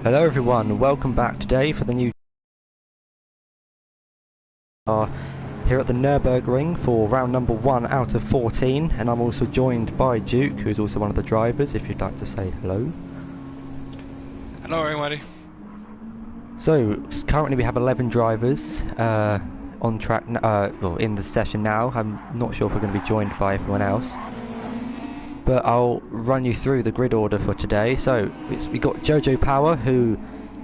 Hello everyone, welcome back today for the new here at the Nurburgring for round number 1 out of 14, and I'm also joined by Duke, who's also one of the drivers, if you'd like to say hello. Hello everybody. So, currently we have 11 drivers on track, well, in the session now. I'm not sure if we're going to be joined by everyone else, but I'll run you through the grid order for today. So we got Jojo Power, who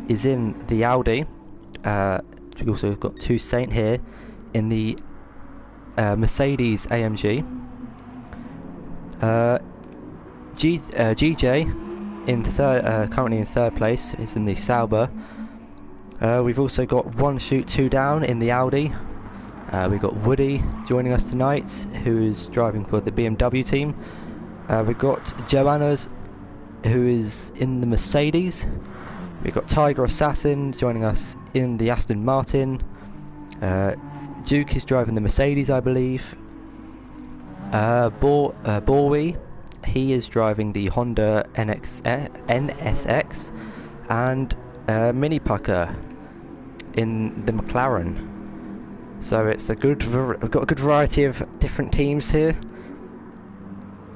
is in the Audi. We also got 2 Saint here in the Mercedes AMG. GJ in third, currently in 3rd place, is in the Sauber. We've also got 1 Shoot 2 Down in the Audi. We've got Woody joining us tonight, who is driving for the BMW team. We've got Joanna's, who is in the Mercedes. We've got Tiger Assassin joining us in the Aston Martin. Duke is driving the Mercedes, I believe. Borwi, he is driving the Honda NSX. And Mini Pucker in the McLaren. So it's a good, we've got a good variety of different teams here,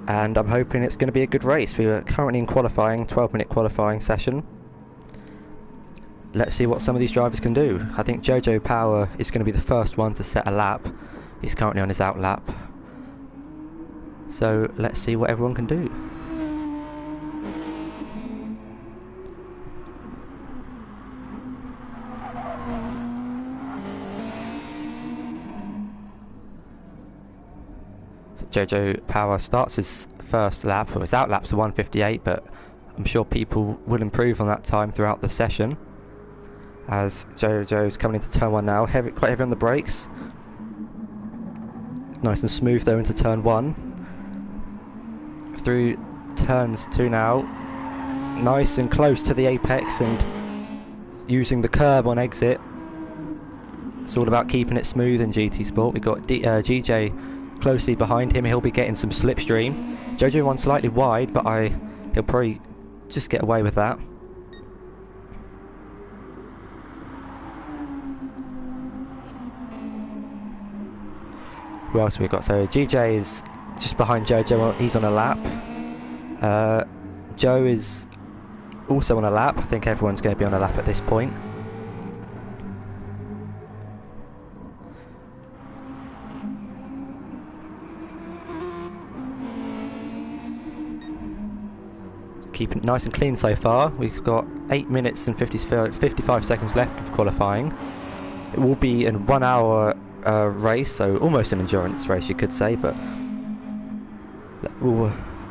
and I'm hoping it's going to be a good race. We are currently in qualifying, 12-minute qualifying session. Let's see what some of these drivers can do. I think Jojo Power is going to be the first one to set a lap. He's currently on his out lap. So let's see what everyone can do. Jojo Power starts his first lap, or his out lap's a 1:58, but I'm sure people will improve on that time throughout the session. As Jojo's coming into turn 1 now, quite heavy on the brakes. Nice and smooth though into turn 1. Through turns 2 now, nice and close to the apex and using the curb on exit. It's all about keeping it smooth in GT Sport. We've got GJ closely behind him. He'll be getting some slipstream. Jojo one slightly wide, but he'll probably just get away with that. Who else have we got? So GJ is just behind Jojo. He's on a lap. Joe is also on a lap. I think everyone's going to be on a lap at this point. Keeping it nice and clean so far. We've got 8 minutes and 55 seconds left of qualifying. It will be a 1 hour race, so almost an endurance race you could say, but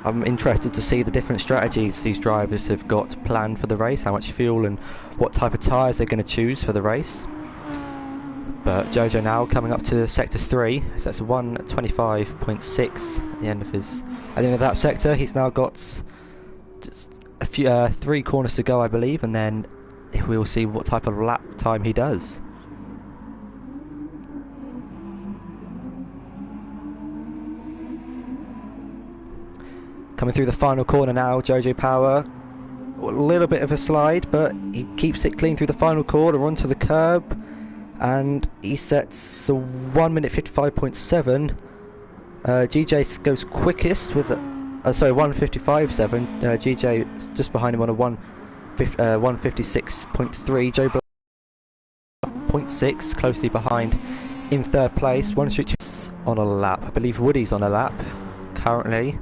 I'm interested to see the different strategies these drivers have got planned for the race, how much fuel and what type of tyres they're going to choose for the race. But Jojo now coming up to sector 3, so that's 1:25.6 at the end of that sector. He's now got just a few 3 corners to go, I believe, and then we'll see what type of lap time he does. Coming through the final corner now, Jojo Power, a little bit of a slide, but he keeps it clean through the final corner onto the curb, and he sets a 1:55.7. GJ goes quickest with 1:55.7. GJ just behind him on a 1:56.3. Joe 0.6 closely behind in 3rd place. 1 Shoot on a lap. I believe Woody's on a lap currently.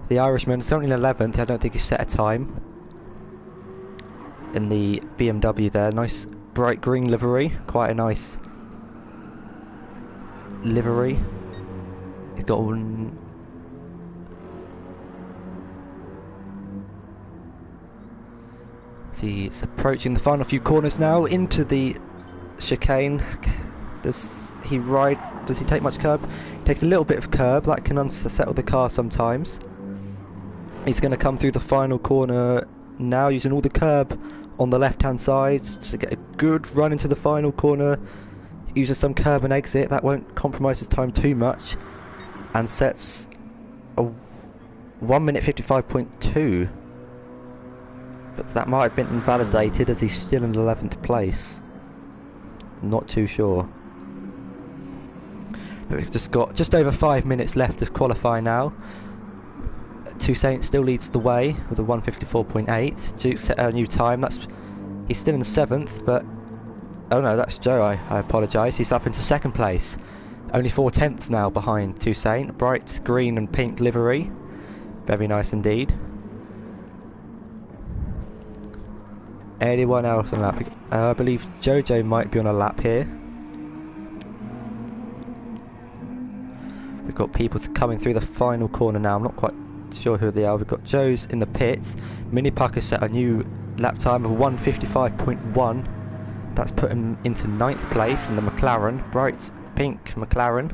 The Irishman's currently in 11th. I don't think he's set a time. In the BMW there, nice bright green livery, quite a nice livery. He's got one. See, it's approaching the final few corners now into the chicane. Does he take much curb? He takes a little bit of curb. That can unsettle the car sometimes. He's going to come through the final corner now, using all the curb on the left hand side to get a good run into the final corner. Uses some curb and exit. That won't compromise his time too much, and sets a 1:55.2. but that might have been invalidated as he's still in 11th place. Not too sure. But we've just got just over 5 minutes left to qualify now. Toussaint still leads the way with a 1:54.8. Duke set a new time. He's still in 7th, but oh no, that's Joe. I apologise. He's up into 2nd place. Only 4/10 now behind Toussaint. Bright green and pink livery. Very nice indeed. Anyone else on a lap? I believe Jojo might be on a lap here. We've got people coming through the final corner now. I'm not quite sure who they are. We've got Joe's in the pits. Mini Puck has set a new lap time of 1:55.1. That's put him into 9th place in the McLaren. Bright pink McLaren.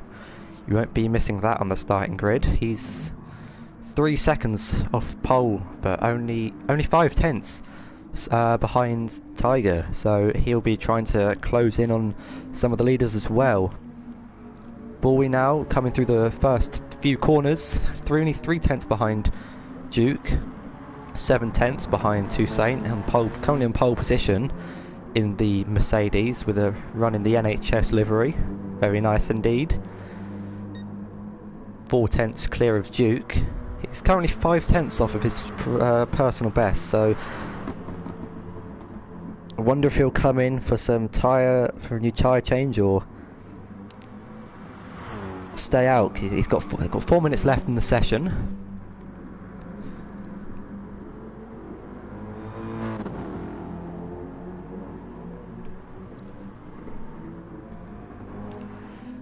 You won't be missing that on the starting grid. He's 3 seconds off pole, but only 5/10 behind Tiger, so he'll be trying to close in on some of the leaders as well. Bowie now coming through the first few corners, only 3/10 behind Duke, 7/10 behind Toussaint, and currently on pole position in the Mercedes with a run in the NHS livery. Very nice indeed. 4/10 clear of Duke. He's currently 5/10 off of his personal best, so I wonder if he'll come in for a new tyre change or stay out. He's got 4 minutes left in the session.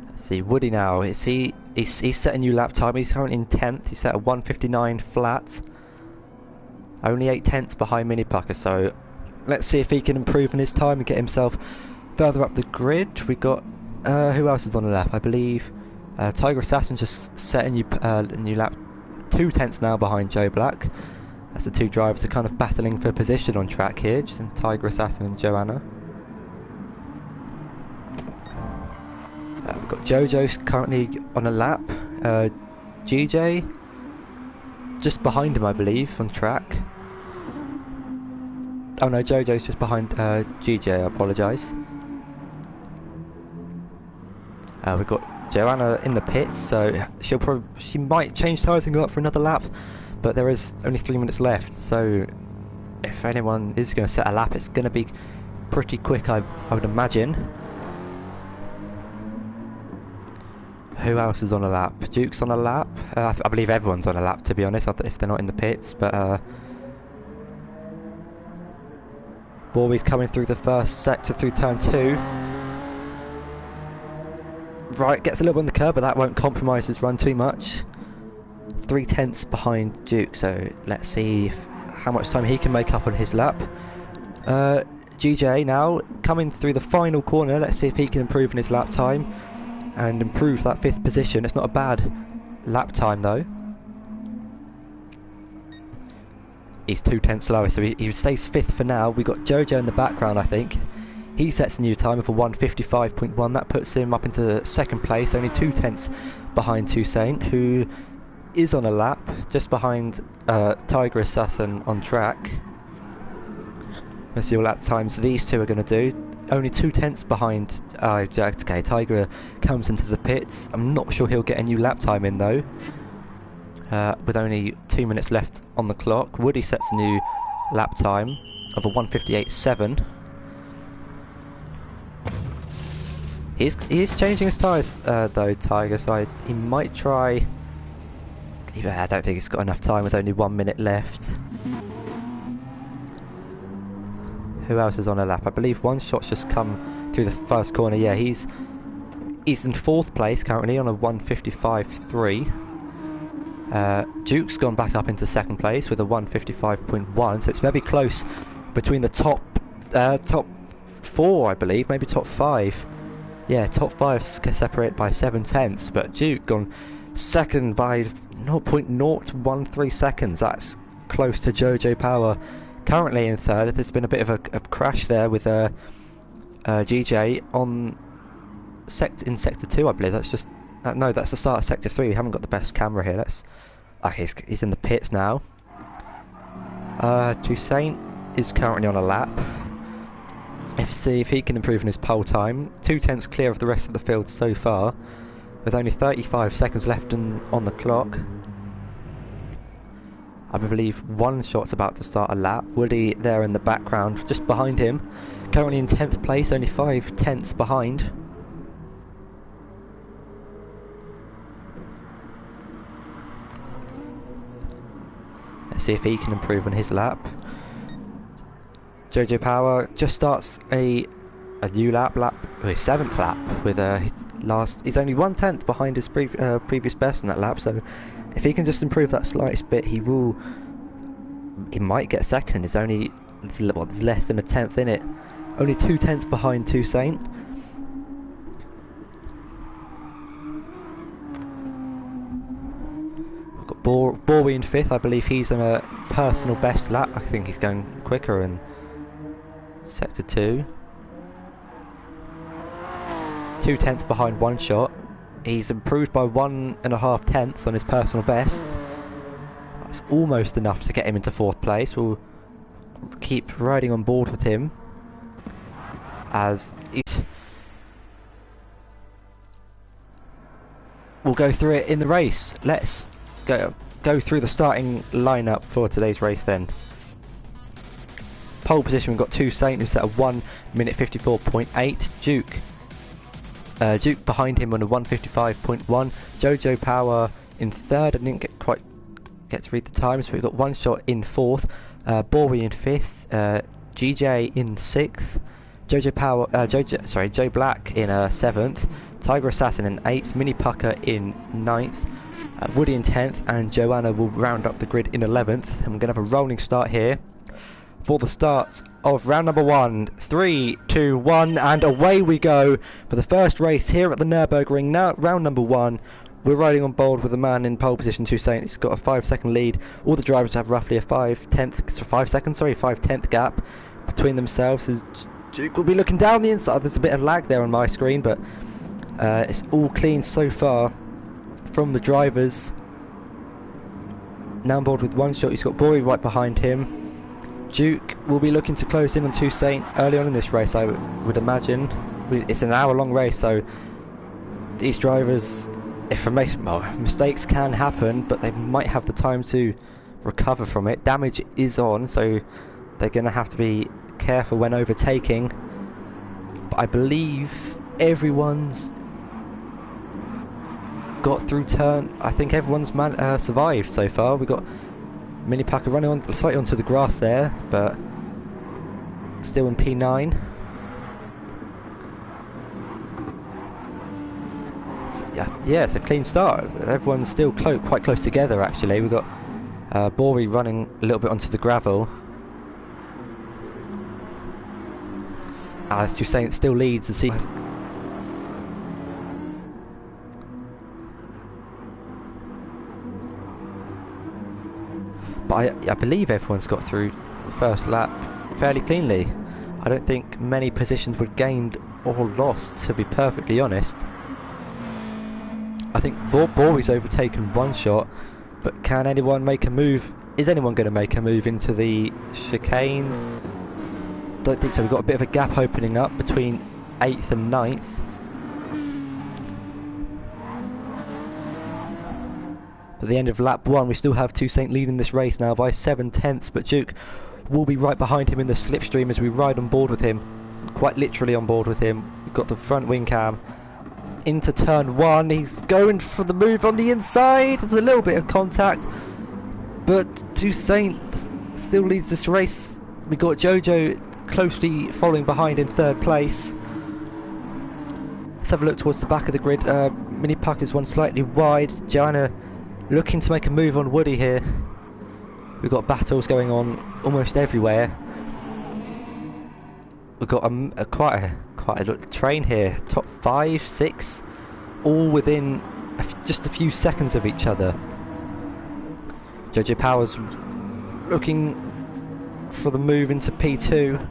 Let's see, Woody now. He's set a new lap time. He's currently in 10th. He's set a 1:59 flat. Only 8/10 behind Mini Pucker, so let's see if he can improve in his time and get himself further up the grid. We got who else is on the lap? I believe Tiger Assassin just set a new lap, 2/10 now behind Joe Black. That's the two drivers are kind of battling for position on track here, just in Tiger Assassin and Joanna. We've got Jojo's currently on a lap. GJ just behind him, I believe, on track. Oh no, Jojo's just behind GJ, I apologise. We've got Joanna in the pits, so she might change tyres and go up for another lap, but there is only 3 minutes left, so if anyone is going to set a lap, it's going to be pretty quick, I would imagine. Who else is on a lap? Duke's on a lap. I believe everyone's on a lap, to be honest, if they're not in the pits, but Bowie's coming through the first sector through turn 2. Right, gets a little bit on the curb, but that won't compromise his run too much. 3/10 behind Duke, so let's see how much time he can make up on his lap. GJ now coming through the final corner. Let's see if he can improve in his lap time and improve that 5th position. It's not a bad lap time though. He's 2/10 slower, so he stays 5th for now. We've got Jojo in the background, I think. He sets a new time of a 1:55.1. That puts him up into 2nd place, only 2/10 behind Toussaint, who is on a lap, just behind Tiger Assassin on track. Let's see what lap times these two are going to do. Only 2/10 behind okay, Tiger comes into the pits. I'm not sure he'll get a new lap time in though. With only 2 minutes left on the clock. Woody sets a new lap time of a 1:58.7. He is changing his tyres though, Tiger, so he might try. Yeah, I don't think he's got enough time with only 1 minute left. Who else is on a lap? I believe One Shot's just come through the first corner. Yeah, he's in 4th place currently on a 1:55.3. Duke's gone back up into 2nd place with a 1:55.1, so it's very close between the top 4, I believe, maybe top 5. Yeah, top 5 separated by 7/10, but Duke gone 2nd by 0.013 seconds. That's close to Jojo Power. Currently in 3rd. There's been a bit of a crash there with GJ on in sector 2, I believe. That's just no, that's the start of sector 3. We haven't got the best camera here. Okay, he's in the pits now. Toussaint is currently on a lap. See if he can improve on his pole time. 2/10 clear of the rest of the field so far, with only 35 seconds left on the clock. I believe One Shot's about to start a lap. Woody there in the background, just behind him. Currently in 10th place, only 5/10 behind. Let's see if he can improve on his lap. Jojo Power just starts a new lap, his 7th lap, with he's only 1/10 behind his previous best in that lap. So if he can just improve that slightest bit, he might get second. There's less than a 10th in it. Only 2/10 behind Toussaint. We've got Borby in 5th. I believe he's on a personal best lap. I think he's going quicker in Sector 2. 2/10 behind One Shot. He's improved by 1.5 tenths on his personal best. That's almost enough to get him into 4th place. We'll keep riding on board with him as we'll go through it in the race. Let's go through the starting lineup for today's race then. Pole position, we've got Toussaint, who's set a 1:54.8. Duke behind him on a 1:55.1. Jojo Power in 3rd. I didn't quite get to read the times, but we've got One Shot in 4th. Borby in 5th. GJ in 6th. Joe Black in 7th. Tiger Assassin in 8th. Mini Pucker in 9th. Woody in 10th, and Joanna will round up the grid in 11th. And we're going to have a rolling start here for the start of round number 1. 3, 2, 1, and away we go for the first race here at the Nurburgring. Now, round number 1. We're riding on board with the man in pole position, Toussaint. He's got a 5-second lead. All the drivers have roughly a 5 tenth gap between themselves. As Duke will be looking down the inside. There's a bit of lag there on my screen, but it's all clean so far from the drivers. Now on board with One Shot. He's got Bory right behind him. Duke will be looking to close in on Toussaint early on in this race, I would imagine. It's an hour-long race, so these drivers, mistakes can happen, but they might have the time to recover from it. Damage is on, so they're going to have to be careful when overtaking. But I believe everyone's got through turn. I think everyone's survived so far. We've got Mini Packer running on slightly onto the grass there, but still in P9. So, yeah, it's a clean start. Everyone's still quite close together actually. We've got Bory running a little bit onto the gravel. As Toussaint still leads as he has. But I believe everyone's got through the first lap fairly cleanly. I don't think many positions were gained or lost, to be perfectly honest. I think Bory's overtaken One Shot, but can anyone make a move? Is anyone going to make a move into the chicane? Don't think so. We've got a bit of a gap opening up between 8th and 9th. At the end of lap 1, we still have Toussaint leading this race now by 7 tenths, but Duke will be right behind him in the slipstream as we ride on board with him, quite literally on board with him. We've got the front wing cam into turn 1. He's going for the move on the inside. There's a little bit of contact, but Toussaint still leads this race. We got Jojo closely following behind in 3rd place. Let's have a look towards the back of the grid. Mini Puck is one slightly wide. Joanna looking to make a move on Woody here. We've got battles going on almost everywhere. We've got quite a train here. Top 5, 6, all within just a few seconds of each other. Jojo Power's looking for the move into P2.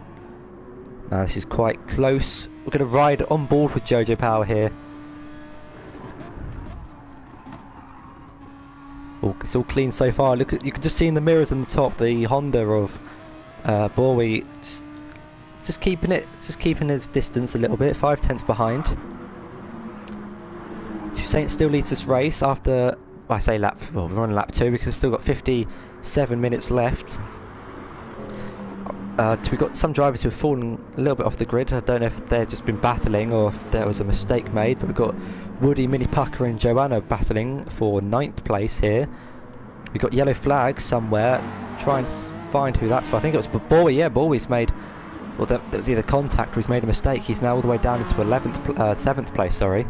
Now this is quite close. We're going to ride on board with Jojo Power here. It's all clean so far. Look, you can just see in the mirrors on the top the Honda of Borwy just keeping his distance a little bit, 5/10 behind. Toussaint still leads this race after, I say lap, well, we're on lap 2 because we've still got 57 minutes left. We've got some drivers who have fallen a little bit off the grid. I don't know if they've just been battling or if there was a mistake made, but we've got Woody, Mini Pucker and Joanna battling for 9th place here. We've got yellow flag somewhere. Try and find who that's for. I think it was Borwy. Yeah, Borwy's made, well, that was either contact or he's made a mistake. He's now all the way down into 7th place, sorry.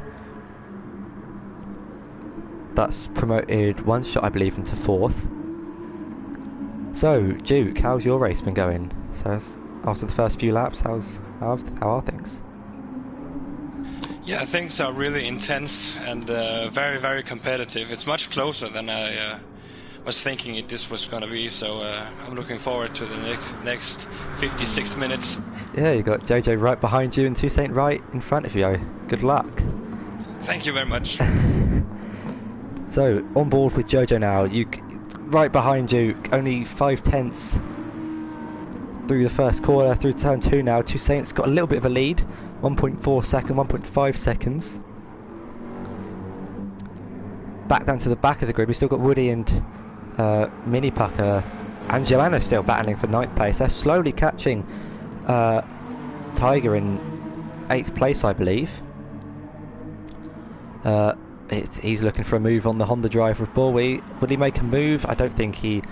That's promoted one shot, I believe, into 4th. So, Duke, how's your race been going? So, after the first few laps, how are things? Yeah, things are really intense and very, very competitive. It's much closer than I was thinking this was going to be, so I'm looking forward to the next 56 minutes. Yeah, you got JJ right behind you and Toussaint right in front of you. Good luck. Thank you very much. So, on board with Jojo now. Right behind you, only 5/10 through the first quarter, through turn 2 now. Toussaint's got a little bit of a lead, 1.4 second, 1.5 seconds. Back down to the back of the grid, we've still got Woody and Mini Pucker and Joanna still battling for 9th place. They're slowly catching Tiger in 8th place, I believe. He's looking for a move on the Honda driver of Borwy. Will he make a move? I don't think he's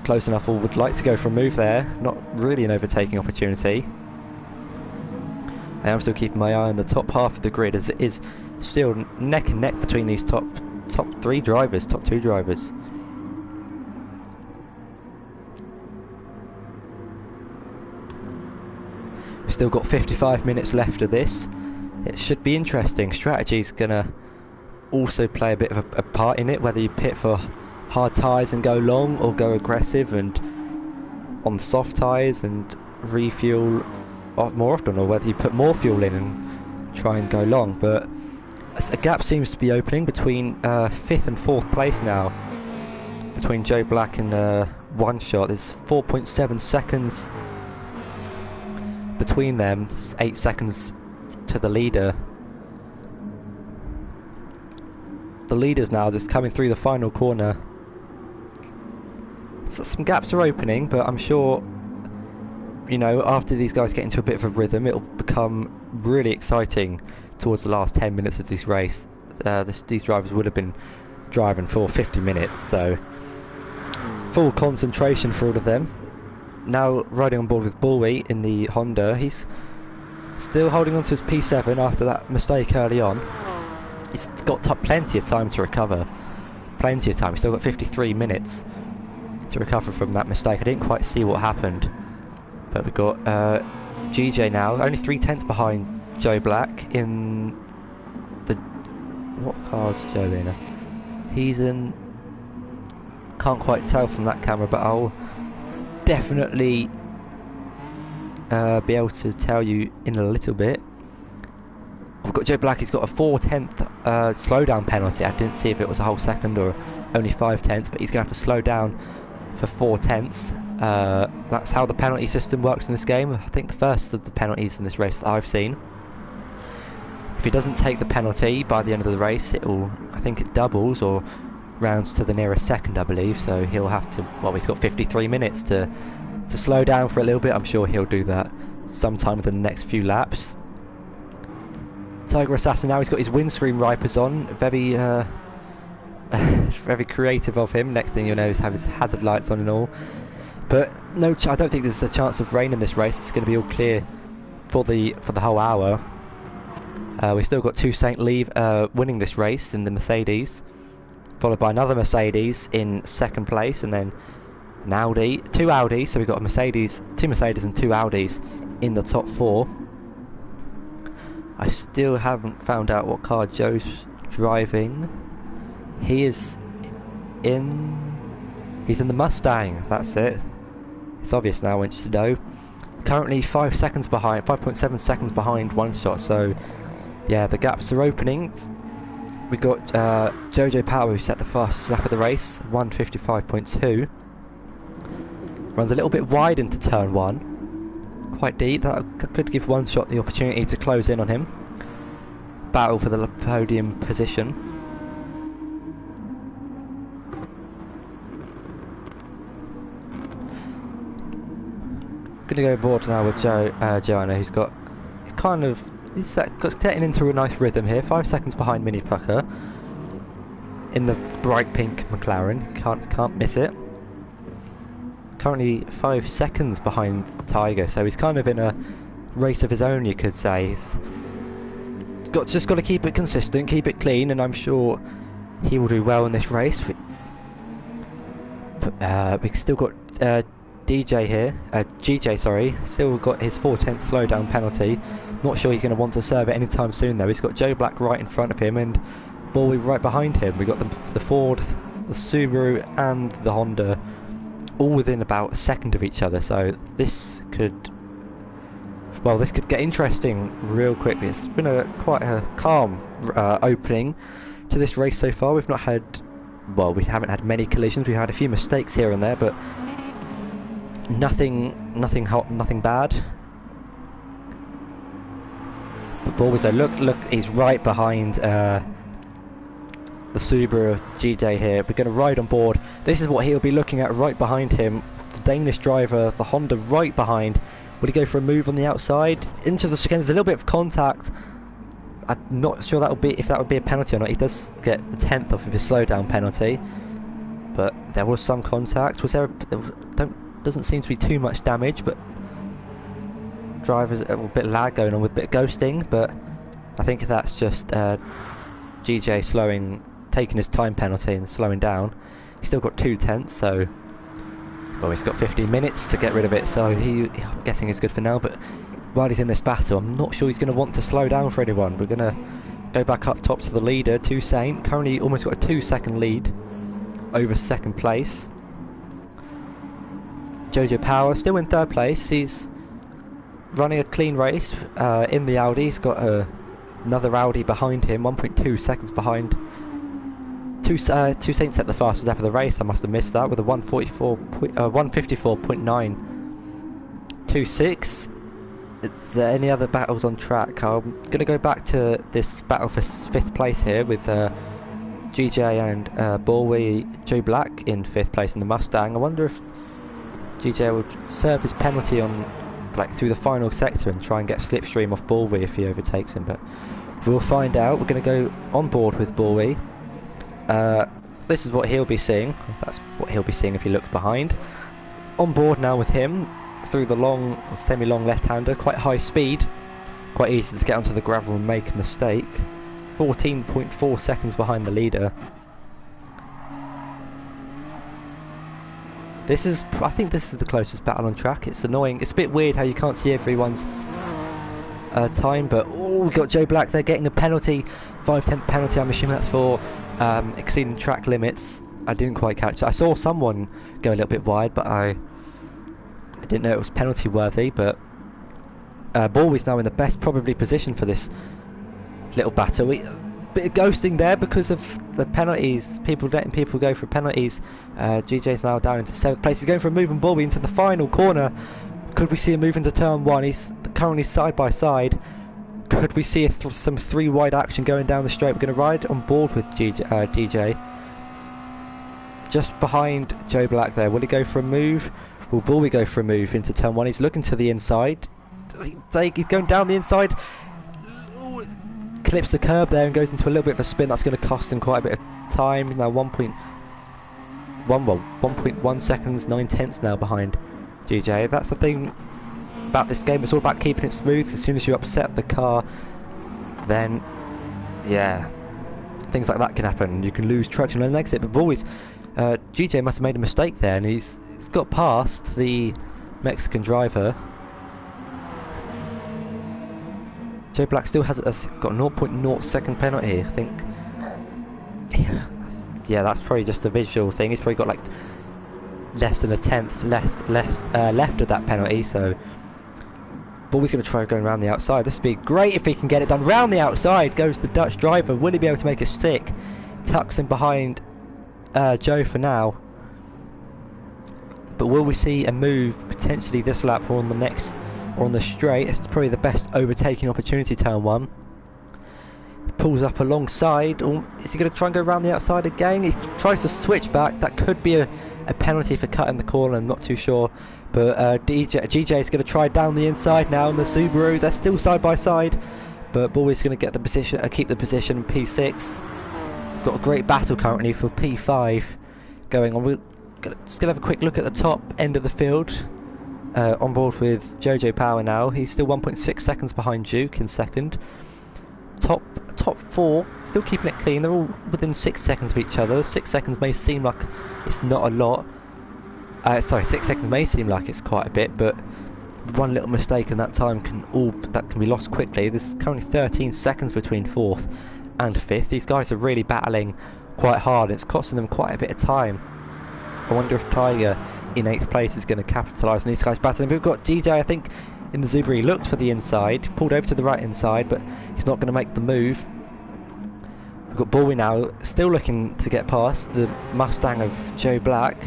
close enough or would like to go for a move there. Not really an overtaking opportunity. I am still keeping my eye on the top half of the grid as it is still neck and neck between these top 2 drivers. We've still got 55 minutes left of this. It should be interesting. Strategy's gonna also play a bit of a part in it, whether you pit for hard tyres and go long or go aggressive and on soft tyres and refuel more often, or whether you put more fuel in and try and go long. But a gap seems to be opening between 5th and 4th place now, between Joe Black and One Shot. There's 4.7 seconds between them. It's 8 seconds to the leader. The leaders now just coming through the final corner. So some gaps are opening, but I'm sure, you know, after these guys get into a bit of a rhythm, it'll become really exciting towards the last 10 minutes of this race. These drivers would have been driving for 50 minutes, so full concentration for all of them. Now riding on board with Borwy in the Honda. He's still holding on to his P7 after that mistake early on. He's got plenty of time to recover. Plenty of time. He's still got 53 minutes to recover from that mistake. I didn't quite see what happened. But we've got GJ now, only 3/10 behind Joe Black in the... What car's Joe in? He's in... Can't quite tell from that camera, but I'll definitely be able to tell you in a little bit. We've got Joe Black. He's got a 4/10 slowdown penalty. I didn't see if it was a whole second or only 5/10, but he's going to have to slow down for 4/10. That's how the penalty system works in this game. I think the first of the penalties in this race that I've seen. If he doesn't take the penalty by the end of the race, I think it doubles or rounds to the nearest second, I believe. So he'll have to, well, he's got 53 minutes to slow down for a little bit. I'm sure he'll do that sometime within the next few laps. Tiger Assassin now, he's got his windscreen wipers on. Very very creative of him. Next thing you'll know is have his hazard lights on and all. But no, I don't think there's a chance of rain in this race. It's going to be all clear for the whole hour. We've still got Toussaint winning this race in the Mercedes, followed by another Mercedes in 2nd place, and then an Audi, 2 Audis. So we've got a Mercedes, 2 Mercedes and 2 Audis in the top 4. I still haven't found out what car Joe's driving. He's in the Mustang, that's it. It's obvious now, I want you to know. Currently 5 seconds behind, 5.7 seconds behind One Shot, so yeah, the gaps are opening. We got Jojo Power who set the fastest lap of the race, 1:55.2. Runs a little bit wide into turn 1. Quite deep. That could give One Shot the opportunity to close in on him. Battle for the podium position. Gonna go aboard now with Joanna, who's got he's getting into a nice rhythm here. 5 seconds behind Mini Pucker in the bright pink McLaren. Can't miss it. Currently 5 seconds behind Tiger, so he's kind of in a race of his own, you could say. He's just got to keep it consistent, keep it clean, and I'm sure he will do well in this race. We've still got GJ, sorry, still got his 4/10 slowdown penalty. Not sure he's going to want to serve it anytime soon though. He's got Joe Black right in front of him and Borley right behind him. We've got the Ford, the Subaru and the Honda all within about a second of each other, so this could get interesting real quick. It's been quite a calm opening to this race so far. We've not had, we haven't had many collisions. We've had a few mistakes here and there, but nothing hot, nothing bad. But Borley, look, he's right behind the Subaru of GJ here. We're going to ride on board. This is what he'll be looking at right behind him. The Danish driver, the Honda right behind. Will he go for a move on the outside? Into the chicane, there's a little bit of contact. I'm not sure if that would be a penalty or not. He does get a 10th off of his slowdown penalty. But there was some contact. Doesn't seem to be too much damage, but drivers a bit of lag going on with a bit of ghosting, but I think that's just GJ taking his time penalty and slowing down. He's still got 2/10, so he's got 15 minutes to get rid of it, so I'm guessing he's good for now. But while he's in this battle, I'm not sure he's going to want to slow down for anyone. We're going to go back up top to the leader, Toussaint, currently almost got a 2-second lead over second place. Jojo Power still in third place. He's running a clean race in the Audi. He's got another Audi behind him, 1.2 seconds behind. Toussaint set the fastest lap of the race. I must have missed that with a 154.926. Is there any other battles on track? I'm going to go back to this battle for 5th place here with GJ and Borley, Joe Black in 5th place in the Mustang. I wonder if GJ will serve his penalty on through the final sector and try and get slipstream off Borley if he overtakes him, but we'll find out. We're going to go on board with Borley. This is what he'll be seeing. That's what he'll be seeing if he looks behind. On board now with him through the long, semi-long left-hander, quite high speed, quite easy to get onto the gravel and make a mistake. 14.4 seconds behind the leader. I think this is the closest battle on track. It's annoying. It's a bit weird how you can't see everyone's time, but we got Joe Black there getting a penalty, 5/10 penalty. I'm assuming that's for exceeding track limits. I didn't quite catch that. I saw someone go a little bit wide, but I didn't know it was penalty worthy. But Borley's now in the best probably position for this little battle. Bit of ghosting there because of the penalties, letting people go for penalties. GJ's now down into 7th place. He's going for a move on Borley into the final corner. Could we see a move into turn 1? He's currently side by side. Could we see some 3 wide action going down the straight? We're going to ride on board with DJ. Just behind Joe Black there. Will he go for a move? Will Borley go for a move into turn 1? He's looking to the inside. He's going down the inside. Clips the curb there and goes into a little bit of a spin. That's going to cost him quite a bit of time. Now 1.1 seconds, 9/10 now behind GJ. That's the thing about this game. It's all about keeping it smooth. As soon as you upset the car, then yeah, things like that can happen. You can lose traction on an exit. But always, GJ must have made a mistake there, and he's got past the Mexican driver. Joe Black still has got a 0.0 second penalty, I think. Yeah, that's probably just a visual thing. He's probably got like less than a 10th left of that penalty, so Borley's going to try going around the outside. This would be great if he can get it done. Round the outside goes the Dutch driver. Will he be able to make a stick? Tucks him behind Joe for now. But will we see a move potentially this lap or on the next, or on the straight? It's probably the best overtaking opportunity, turn 1. Pulls up alongside, or is he going to try and go around the outside again? He tries to switch back. That could be a penalty for cutting the corner, I'm not too sure. But GJ is going to try down the inside now, and the Subaru, they're still side by side. But Bowie's going to get the position, keep the position in P6. Got a great battle currently for P5 going on. We're going to have a quick look at the top end of the field. On board with Jojo Power now. He's still 1.6 seconds behind Duke in second. Top 4, still keeping it clean. They're all within 6 seconds of each other. 6 seconds may seem like it's not a lot. Sorry, 6 seconds may seem like it's quite a bit, but one little mistake and that time can be lost quickly. There's currently 13 seconds between 4th and 5th. These guys are really battling quite hard. It's costing them quite a bit of time. I wonder if Tiger in 8th place is going to capitalise on these guys battling. We've got DJ, I think, in the Subaru. He looked for the inside, pulled over to the right inside, but he's not going to make the move. We've got Bowie now, still looking to get past the Mustang of Joe Black.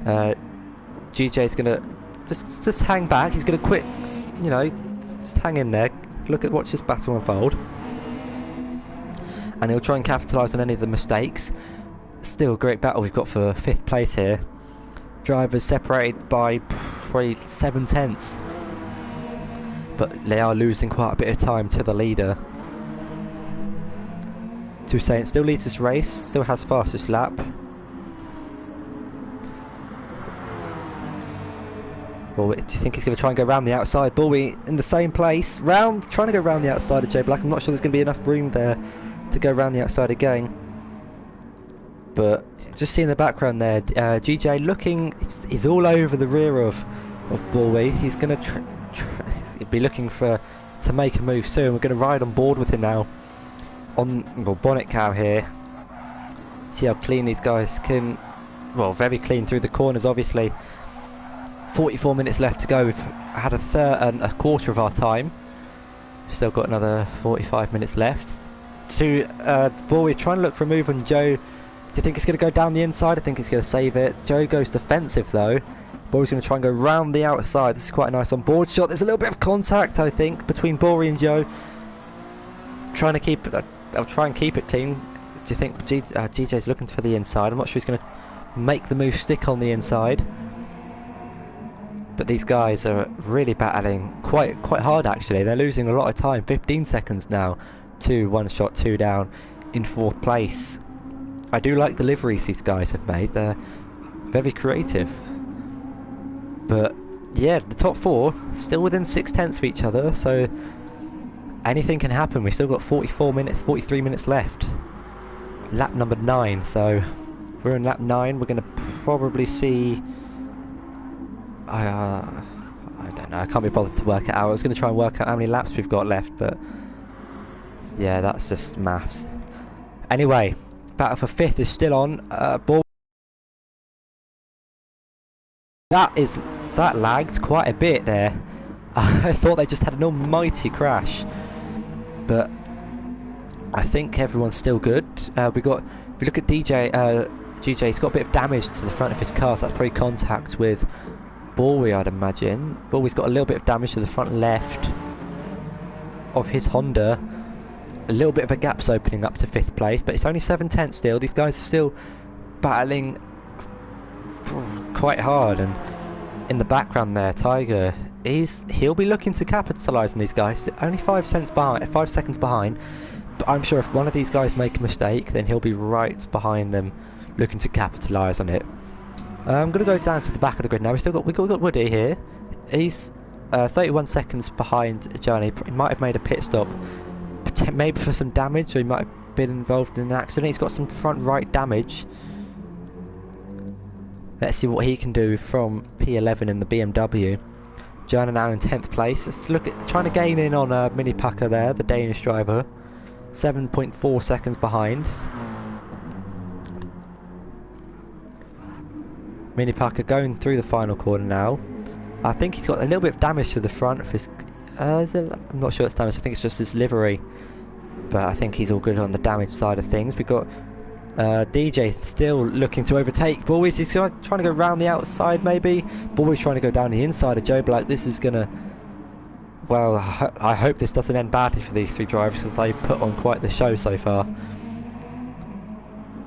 GJ's going to just hang back. He's going to quit, you know, just hang in there. Watch this battle unfold. And he'll try and capitalise on any of the mistakes. Still a great battle we've got for 5th place here. Drivers separated by probably 7/10, but they are losing quite a bit of time to the leader. Toussaint still leads this race, still has fastest lap. Well, do you think he's going to try and go around the outside? Bowie in the same place, trying to go around the outside of Joe Black. I'm not sure there's going to be enough room there to go around the outside again. But just seeing the background there, GJ looking, he's all over the rear of Bowie. He's going to be looking to make a move soon. We're going to ride on board with him now on bonnet cow here. See how clean these guys can, well, very clean through the corners obviously. 44 minutes left to go. We've had a third and a quarter of our time. Still got another 45 minutes left. Bowie trying to look for a move on Joe. Do you think it's going to go down the inside? I think it's going to save it. Joe goes defensive though. Bowie's going to try and go round the outside. This is quite a nice on board shot. There's a little bit of contact, I think, between Bowie and Joe. Trying to keep it. I'll try and keep it clean. Do you think GJ's looking for the inside? I'm not sure he's going to make the move stick on the inside. But these guys are really battling quite hard actually. They're losing a lot of time. 15 seconds now to 1 shot, 2 down in 4th place. I do like the liveries these guys have made. They're very creative. But yeah, the top 4 still within 6/10 of each other, so anything can happen. We've still got 43 minutes left. Lap number 9, so we're in lap 9. We're going to probably see... I don't know, I can't be bothered to work it out. I was going to try and work out how many laps we've got left, but yeah, that's just maths. Anyway, battle for 5th is still on. That lagged quite a bit there. I thought they just had an almighty crash, but I think everyone's still good. If we look at GJ's got a bit of damage to the front of his car, so that's probably contact with Bowie, I'd imagine. Bowie's got a little bit of damage to the front left of his Honda. A little bit of a gap's opening up to 5th place, but it's only 7/10 still. These guys are still battling quite hard, and in the background there, Tiger, he'll be looking to capitalise on these guys. Only 5 seconds behind, but I'm sure if one of these guys make a mistake, then he'll be right behind them, looking to capitalise on it. I'm going to go down to the back of the grid now. We've got Woody here. He's 31 seconds behind Johnny. He might have made a pit stop, maybe for some damage, or he might have been involved in an accident. He's got some front right damage. Let's see what he can do from P11 in the BMW. Johnny now in 10th place. Let's look at trying to gain in on Mini Packer there, the Danish driver. 7.4 seconds behind. Mini Packer going through the final corner now. I think he's got a little bit of damage to the front of his... I'm not sure it's damage, I think it's just his livery. But I think he's all good on the damage side of things. We've got DJ still looking to overtake Bowies. He's trying to go round the outside maybe. Bowies trying to go down the inside of Joe Black. This is gonna, well, I hope this doesn't end badly for these three drivers because they put on quite the show so far.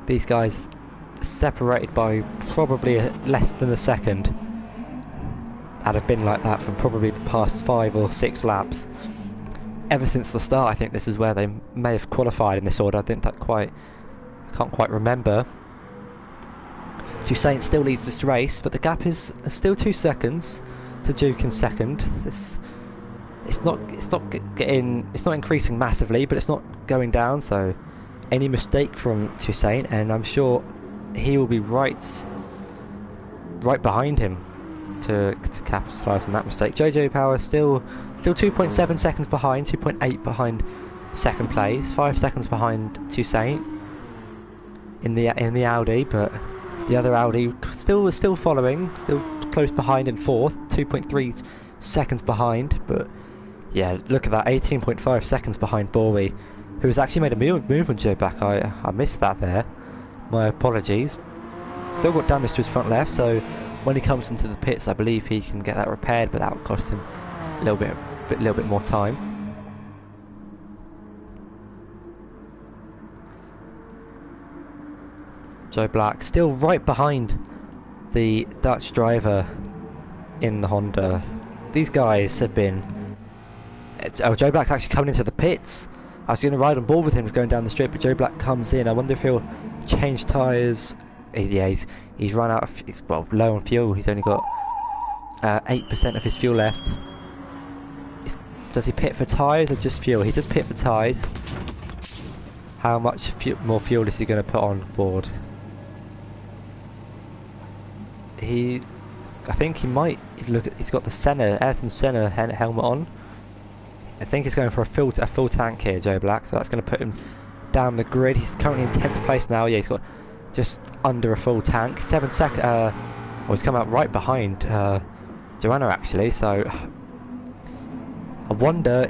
These guys separated by probably less than a second. And have been like that for probably the past 5 or 6 laps. Ever since the start, I think this is where they may have qualified in this order. I can't quite remember. Toussaint still leads this race, but the gap is still 2 seconds to Duke in second. It's not increasing massively, but it's not going down. So any mistake from Toussaint, and I'm sure he will be right behind him to capitalise on that mistake. JJ Power still 2.7 seconds behind, 2.8 behind second place, 5 seconds behind Toussaint in the Audi, but the other Audi still following, still close behind in fourth, 2.3 seconds behind. But yeah, look at that, 18.5 seconds behind Borby, who has actually made a move on Joe Black. I missed that there, my apologies. Still got damage to his front left, so when he comes into the pits I believe he can get that repaired, but that will cost him a little bit more time. Joe Black still right behind the Dutch driver in the Honda. These guys have been... Oh, Joe Black's actually coming into the pits. I was going to ride on board with him going down the straight, but Joe Black comes in. I wonder if he'll change tyres. Yeah, he's run out of... He's, well, low on fuel. He's only got 8% of his fuel left. Does he pit for tyres or just fuel? He just pit for tyres. How much more fuel is he going to put on board? I think he might look at. He's got the Ayrton Senna helmet on. I think he's going for a full tank here, Joe Black. So that's going to put him down the grid. He's currently in 10th place now. Yeah, he's got just under a full tank. 7 seconds. Well, he's come out right behind Joanna actually. So I wonder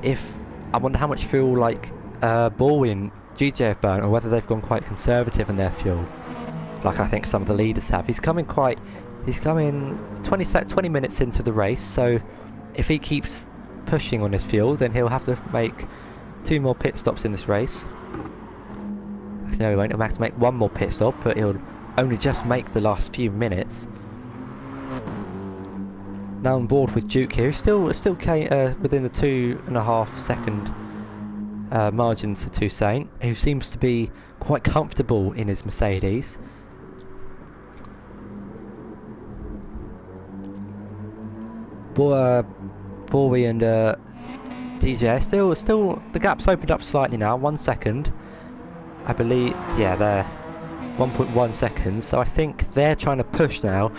how much fuel like Borwy and GJ have burnt, or whether they've gone quite conservative in their fuel, like I think some of the leaders have. He's coming 20 minutes into the race, so if he keeps pushing on his fuel, then he'll have to make 2 more pit stops in this race. No, he won't. He'll have to make 1 more pit stop, but he'll only just make the last few minutes. Now on board with Duke here, still within the 2.5 second margin to Toussaint, who seems to be quite comfortable in his Mercedes. Borby and DJ still the gap's opened up slightly now, 1 second I believe. Yeah, they're 1.1 seconds, so I think they're trying to push now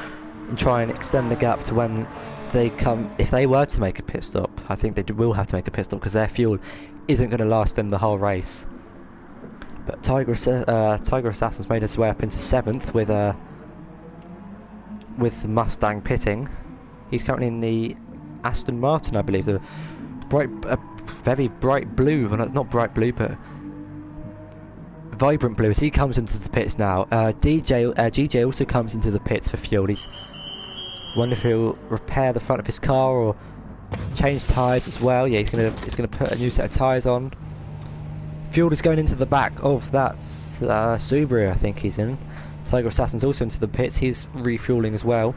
and try and extend the gap to when they come. If they were to make a pit stop, I think they will have to make a pit stop because their fuel isn't going to last them the whole race. But Tiger Assassin's made his way up into 7th with the Mustang pitting. He's currently in the Aston Martin, I believe, the very bright blue. Well, not bright blue, but vibrant blue. As he comes into the pits now, GJ also comes into the pits for fuel. He's wonder if he'll repair the front of his car or change tyres as well. Yeah, he's gonna put a new set of tyres on. Fuel is going into the back of that Subaru, I think he's in. Tiger Assassin's also into the pits. He's refueling as well.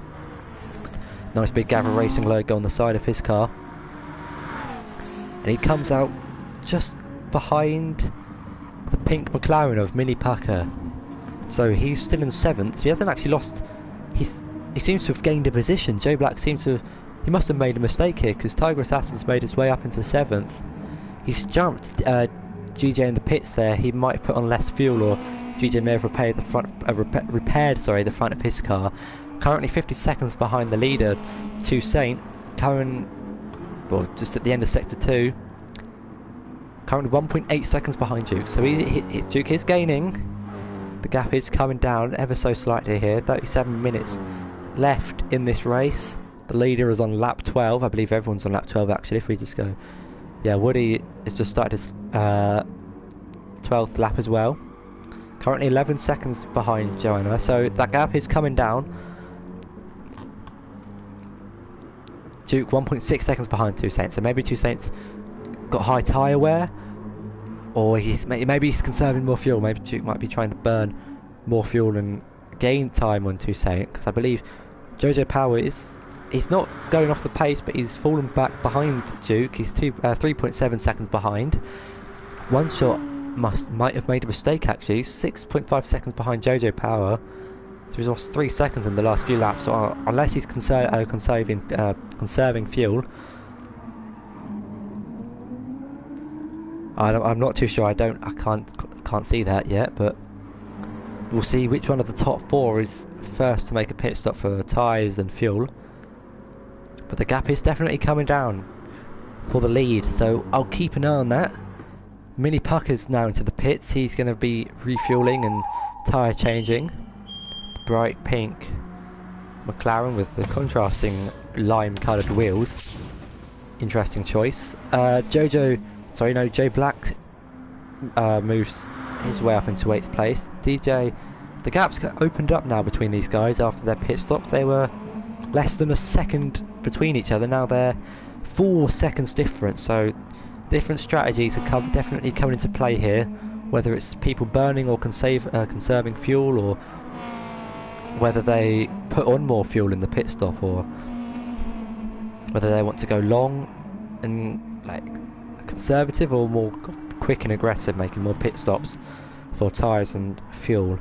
Nice big Gavra Racing logo on the side of his car. And he comes out just behind the pink McLaren of Mini Pucker. So he's still in 7th. He hasn't actually lost. He seems to have gained a position. Joe Black seems to have... He must have made a mistake here because Tiger Assassin's made his way up into 7th. He's jumped GJ in the pits there. He might have put on less fuel, or GJ may have repaired the front of his car. Currently 50 seconds behind the leader, Toussaint. Well, just at the end of sector 2. Currently 1.8 seconds behind Duke. So Duke is gaining. The gap is coming down ever so slightly here. 37 minutes left in this race. The leader is on lap 12. I believe everyone's on lap 12 actually, if we just go. Yeah, Woody has just started his 12th lap as well. Currently 11 seconds behind Joanna, so that gap is coming down. Duke 1.6 seconds behind Toussaint, so maybe Toussaint's got high tyre wear, or maybe he's conserving more fuel. Maybe Duke might be trying to burn more fuel and gain time on Toussaint, because I believe Jojo Power he's not going off the pace, but he's fallen back behind Duke. He's 3.7 seconds behind. One Shot might have made a mistake actually. He's 6.5 seconds behind Jojo Power, so he's lost 3 seconds in the last few laps. So unless he's conserving fuel, I'm not too sure. I can't see that yet, but we'll see which one of the top 4 is first to make a pit stop for tyres and fuel. But the gap is definitely coming down for the lead, so I'll keep an eye on that. Mini Pucker's now into the pits. He's going to be refueling and tyre changing. Bright pink McLaren with the contrasting lime coloured wheels. Interesting choice. Joe Black moves his way up into 8th place. DJ, the gap's opened up now between these guys after their pit stop. They were less than a second between each other. Now they're 4 seconds difference, so different strategies are definitely coming into play here, whether it's people burning or conserving fuel, or whether they put on more fuel in the pit stop, or whether they want to go long and like conservative, or more quick and aggressive, making more pit stops for tyres and fuel.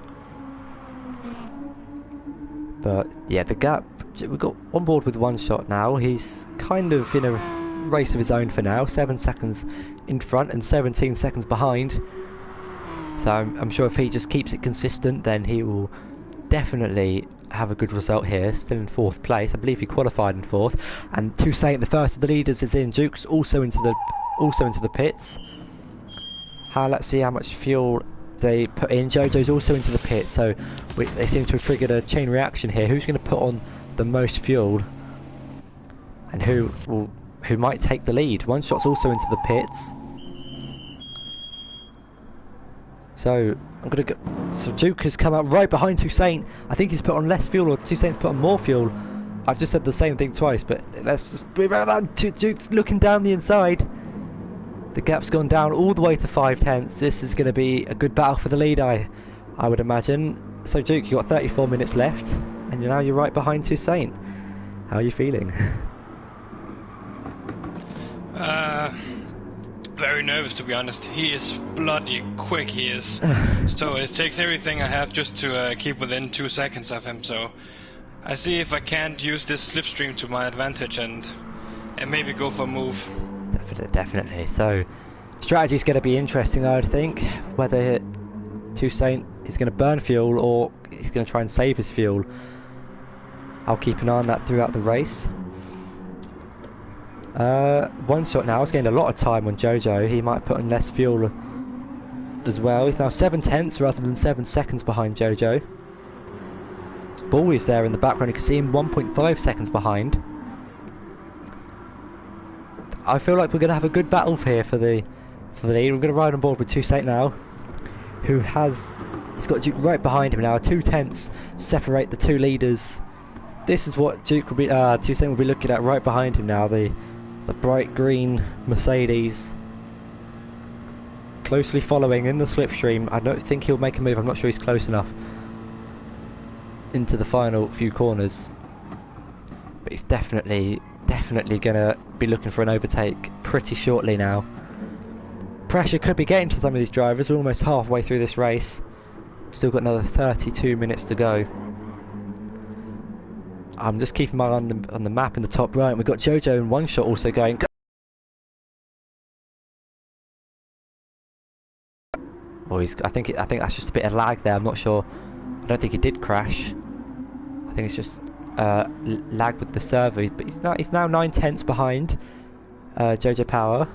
But yeah, the gap, we've got on board with One Shot now. He's kind of in a race of his own for now, 7 seconds in front and 17 seconds behind. So I'm sure if he just keeps it consistent, then he will definitely have a good result here. Still in 4th place, I believe he qualified in 4th. And Toussaint, the first of the leaders, is in. Duke's also into the pits. Let's see how much fuel they put in. Jojo's also into the pit, so they seem to have triggered a chain reaction here. Who's going to put on the most fuel, and who might take the lead? One Shot's also into the pits, so I'm gonna go. So Duke has come out right behind Toussaint. I think he's put on less fuel, or Toussaint's put on more fuel. I've just said the same thing twice, but let's just move around. Duke's looking down the inside. The gap's gone down all the way to 5/10. This is going to be a good battle for the lead, I would imagine. So Duke, you've got 34 minutes left, and now you're right behind Toussaint. How are you feeling? Very nervous, to be honest. He is bloody quick, he is. So it takes everything I have just to keep within 2 seconds of him. So I see if I can't use this slipstream to my advantage and maybe go for a move. Definitely. So strategy's going to be interesting, I would think. Whether Toussaint is going to burn fuel or he's going to try and save his fuel. I'll keep an eye on that throughout the race. One Shot now is getting a lot of time on Jojo. He might put in less fuel as well. He's now 7/10 rather than 7 seconds behind Jojo. Ball is there in the background. You can see him 1.5 seconds behind. I feel like we're going to have a good battle here for the lead. We're going to ride on board with Toussaint now, he's got Duke right behind him now. 2/10 separate the 2 leaders. This is what Toussaint will be looking at right behind him now. The bright green Mercedes, closely following in the slipstream. I don't think he'll make a move. I'm not sure he's close enough into the final few corners, but he's definitely gonna be looking for an overtake pretty shortly now. Pressure could be getting to some of these drivers. We're almost halfway through this race. Still got another 32 minutes to go. I'm just keeping my eye on the map in the top right. We've got Jojo and One Shot also going. Oh, I think that's just a bit of lag there. I'm not sure. I don't think he did crash. I think it's just lag with the server. But he's now 9/10 behind Jojo Power.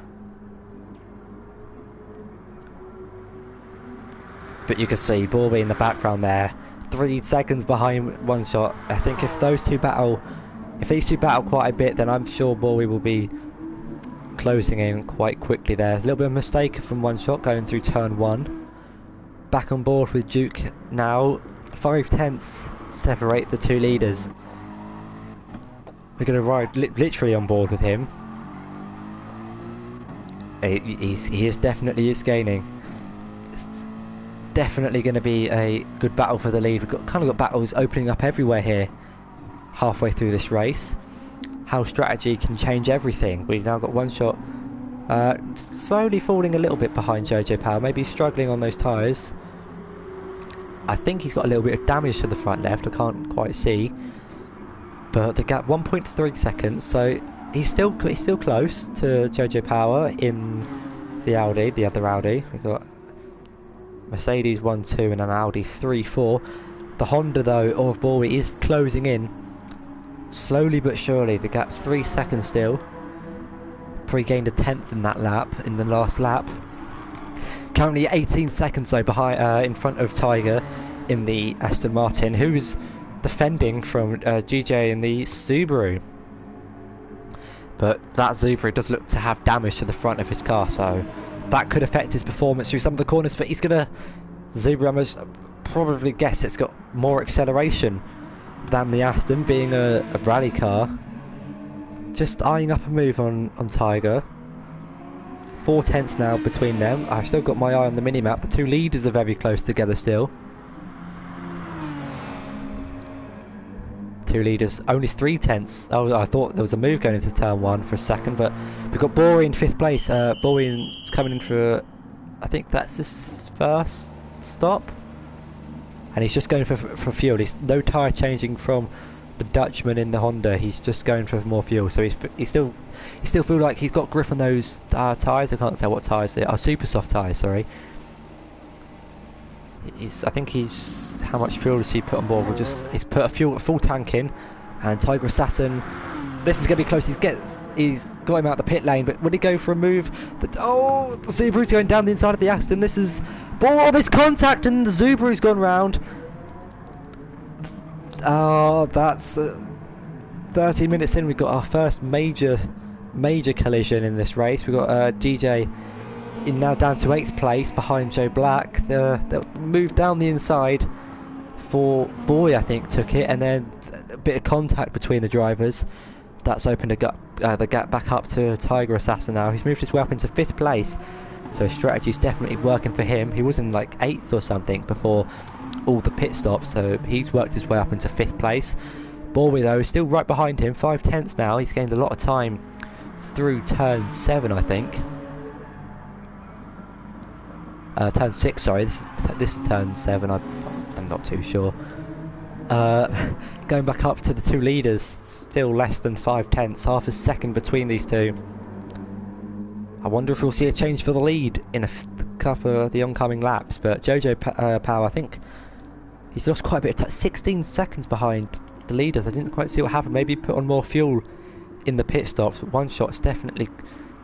But you can see Borby in the background there, 3 seconds behind One Shot. I think if these two battle quite a bit, then I'm sure Borby will be closing in quite quickly there. A little bit of a mistake from One Shot going through turn 1. back on board with Duke now. 5 tenths separate the two leaders. We're going to ride literally on board with him. He is definitely gaining. It's definitely going to be a good battle for the lead. We've kind of got battles opening up everywhere here halfway through this race. How strategy can change everything. We've now got one shot. Slowly falling a little bit behind Jojo Power, maybe struggling on those tyres. I think he's got a little bit of damage to the front left, I can't quite see. But the gap 1.3 seconds, so he's still close to Jojo Power in the Audi, the other Audi. We've got Mercedes 1-2 and an Audi 3-4. The Honda though of Borwy is closing in slowly but surely. The gap's 3 seconds still. Probably gained a tenth in that lap, in the last lap. Currently 18 seconds though behind, in front of Tiger in the Aston Martin, who's defending from GJ in the Subaru. But that Subaru does look to have damage to the front of his car, so that could affect his performance through some of the corners. But he's gonna, the Subaru, I must probably guess it's got more acceleration than the Aston, being a rally car. Just eyeing up a move on Tiger. 4 tenths now between them. I've still got my eye on the mini-map. The two leaders are very close together still. Two leaders, only 3 tenths. Oh, I thought there was a move going into turn 1 for a second, but we've got Borwy in 5th place. Borwy's coming in for, I think that's his first stop. And he's just going for fuel. He's no tyre changing from the Dutchman in the Honda. He's just going for more fuel, so he still feel like he's got grip on those tyres. I can't tell what tyres they are. Super soft tyres, sorry. I think how much fuel does he put on board? He's put a full tank in, and Tiger Assassin. This is going to be close. He's got him out the pit lane, but would he go for a move? The Subaru's going down the inside of the Aston. This contact, and the Subaru's gone round. Oh, that's 30 minutes in. We've got our first major collision in this race. We've got DJ now down to 8th place behind Joe Black. They'll move down the inside for Boy, I think, took it, and then a bit of contact between the drivers. That's opened the gap back up to Tiger Assassin now. He's moved his way up into 5th place, so strategy's definitely working for him. He was in like 8th or something before all the pit stops, so he's worked his way up into 5th place. Borwy though is still right behind him, 5 tenths now. He's gained a lot of time through turn 7, I think. Turn 6, sorry. This is turn 7. I'm not too sure. Going back up to the two leaders, still less than 5 tenths, half a second between these two. I wonder if we'll see a change for the lead in a couple of the oncoming laps. But Jojo Power, I think he's lost quite a bit of time, 16 seconds behind the leaders. I didn't quite see what happened. Maybe put on more fuel in the pit stops. One shot's definitely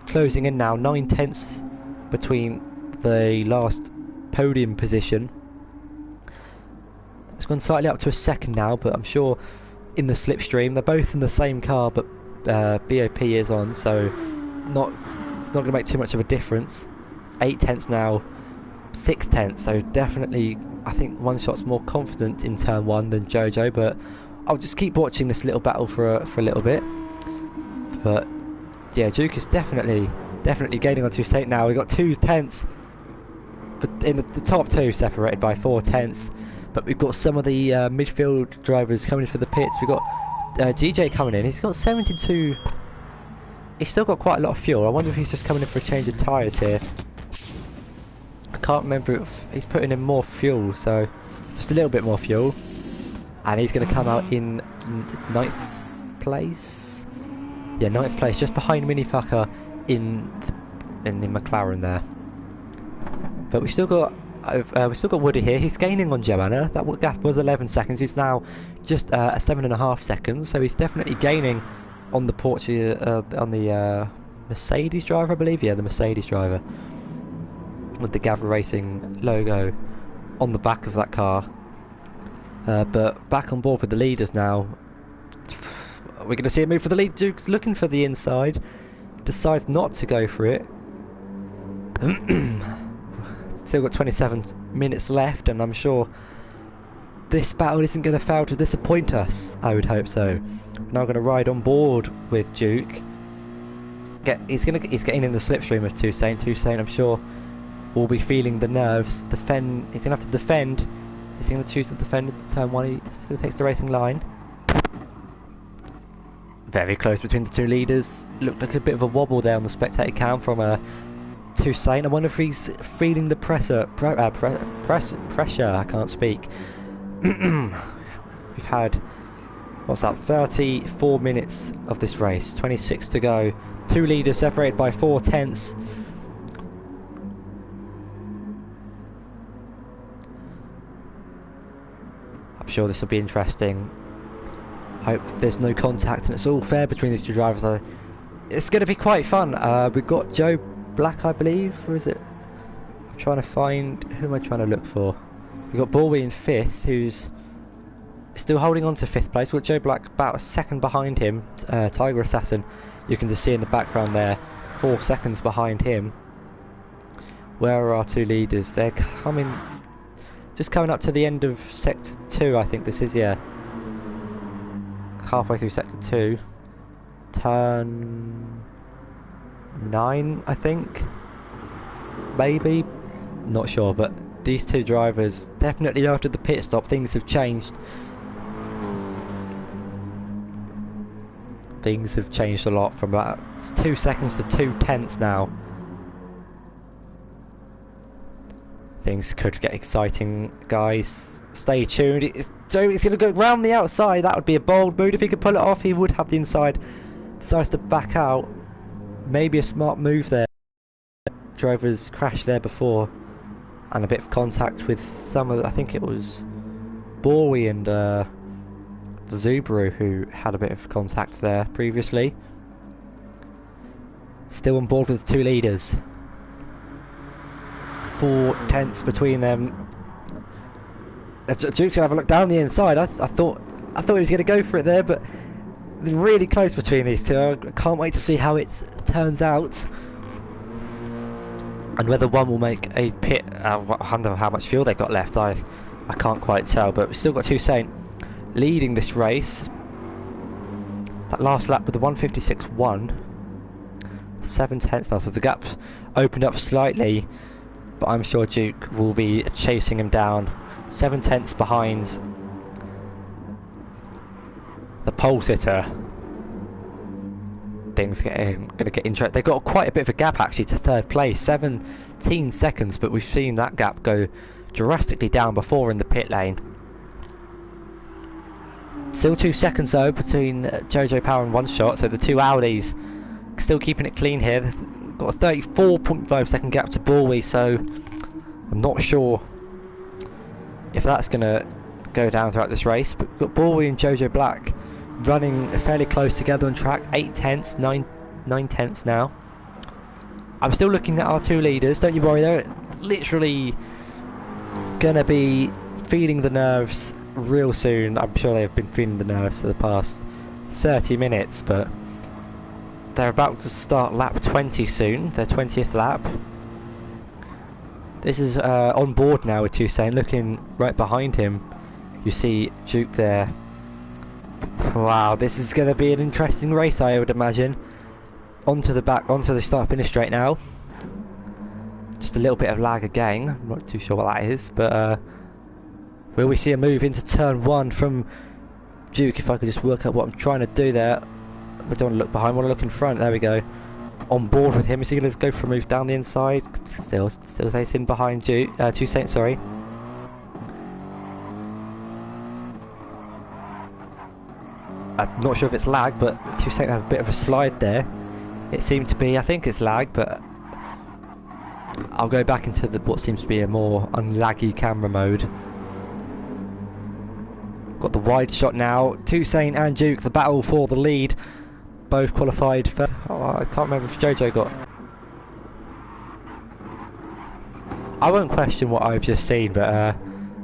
closing in now. 9 tenths between the last podium position. It's gone slightly up to a second now, but I'm sure in the slipstream, they're both in the same car, but BOP is on, so it's not going to make too much of a difference. 8 tenths now, 6 tenths, so definitely I think One Shot's more confident in turn 1 than Jojo, but I'll just keep watching this little battle for a little bit. But yeah, Duke is definitely gaining on 2 state now. We've got 2 tenths, but in the top 2 separated by 4 tenths. But we've got some of the midfield drivers coming for the pits. We've got GJ coming in. He's got 72. He's still got quite a lot of fuel. I wonder if he's just coming in for a change of tyres here. I can't remember if he's putting in more fuel, so just a little bit more fuel. And he's going to come out in 9th place. Yeah, 9th place, just behind Mini Pucker in the McLaren there. But we've still got Woody here. He's gaining on Joanna. That gap was 11 seconds. He's now just 7.5 seconds. So he's definitely gaining on the Mercedes driver, I believe. Yeah, the Mercedes driver with the Gavra Racing logo on the back of that car. But back on board with the leaders now. We're going to see a move for the lead. Duke's looking for the inside. Decides not to go for it. still got 27 minutes left, and I'm sure this battle isn't going to fail to disappoint us. I would hope so. Now I'm going to ride on board with Duke. He's getting in the slipstream of Toussaint. Toussaint, I'm sure, will be feeling the nerves. He's going to have to defend. He's going to choose to defend at turn 1. He still takes the racing line. Very close between the two leaders. Looked like a bit of a wobble there on the spectator cam from Toussaint. I wonder if he's feeling the pressure. I can't speak. We've had, what's that, 34 minutes of this race. 26 to go. Two leaders separated by 4 tenths. I'm sure this will be interesting. Hope there's no contact and it's all fair between these two drivers. It's going to be quite fun. We've got Joe Black, I believe, or is it? I'm trying to find, who am I trying to look for? We've got Borby in 5th, who's still holding on to 5th place. We've got Joe Black about a second behind him, Tiger Assassin. You can just see in the background there, 4 seconds behind him. Where are our two leaders? They're just coming up to the end of Sector 2, I think this is, yeah. Halfway through Sector 2. Turn 9, I think. Maybe. Not sure, but these two drivers, definitely after the pit stop, things have changed. Things have changed a lot from about 2 seconds to 2 tenths now. Things could get exciting, guys. Stay tuned. It's going to go round the outside. That would be a bold move. If he could pull it off, he would have the inside. Decides to back out. Maybe a smart move there. Drivers crashed there before. And a bit of contact with some of the, I think it was Borwy and the Subaru who had a bit of contact there previously. Still on board with the two leaders. 4 tenths between them. Duke's gonna have a look down the inside. I thought he was gonna go for it there, but they're really close between these two. I can't wait to see how it turns out, and whether one will make a pit. I wonder how much fuel they got left. I can't quite tell, but we've still got Toussaint leading this race. That last lap with the 156.1, 7 tenths now, so the gap opened up slightly. But I'm sure Duke will be chasing him down. 7 tenths behind the pole sitter. Things going to get interesting. They've got quite a bit of a gap actually to 3rd place. 17 seconds, but we've seen that gap go drastically down before in the pit lane. Still 2 seconds though between Jojo Power and One Shot, so the two Audis still keeping it clean here. Got a 34.5 second gap to Borwy, so I'm not sure if that's going to go down throughout this race. But we've got Borwy and Jojo Black running fairly close together on track. 8 tenths, 9 tenths now. I'm still looking at our two leaders. Don't you worry, they're literally going to be feeling the nerves real soon. I'm sure they've been feeling the nerves for the past 30 minutes, but they're about to start lap 20 soon, their 20th lap. This is on board now with Toussaint, looking right behind him. You see Duke there. Wow, this is going to be an interesting race, I would imagine. Onto the start-finish straight now. Just a little bit of lag again. I'm not too sure what that is, but will we see a move into turn 1 from Duke? If I could just work out what I'm trying to do there. I don't want to look behind, I want to look in front. There we go. On board with him. Is he going to go for a move down the inside? Still stays in behind Toussaint, sorry. I'm not sure if it's lag, but Toussaint had a bit of a slide there. It seemed to be, I think it's lag, but I'll go back into what seems to be a more unlaggy camera mode. Got the wide shot now. Toussaint and Duke, the battle for the lead. Both qualified for... Oh, I can't remember if Jojo got... I won't question what I've just seen, but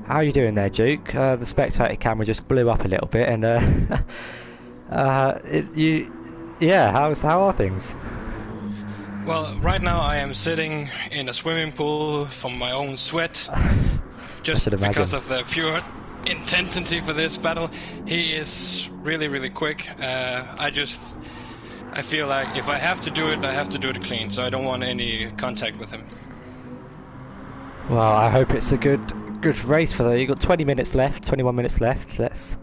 how are you doing there, Duke? The spectator camera just blew up a little bit, and Yeah, how are things? Well, right now I am sitting in a swimming pool from my own sweat, just because of the pure intensity for this battle. He is really, really quick. I feel like if I have to do it, I have to do it clean, so I don't want any contact with him. Well, I hope it's a good race for you. You've got 20 minutes left, 21 minutes left. Let's...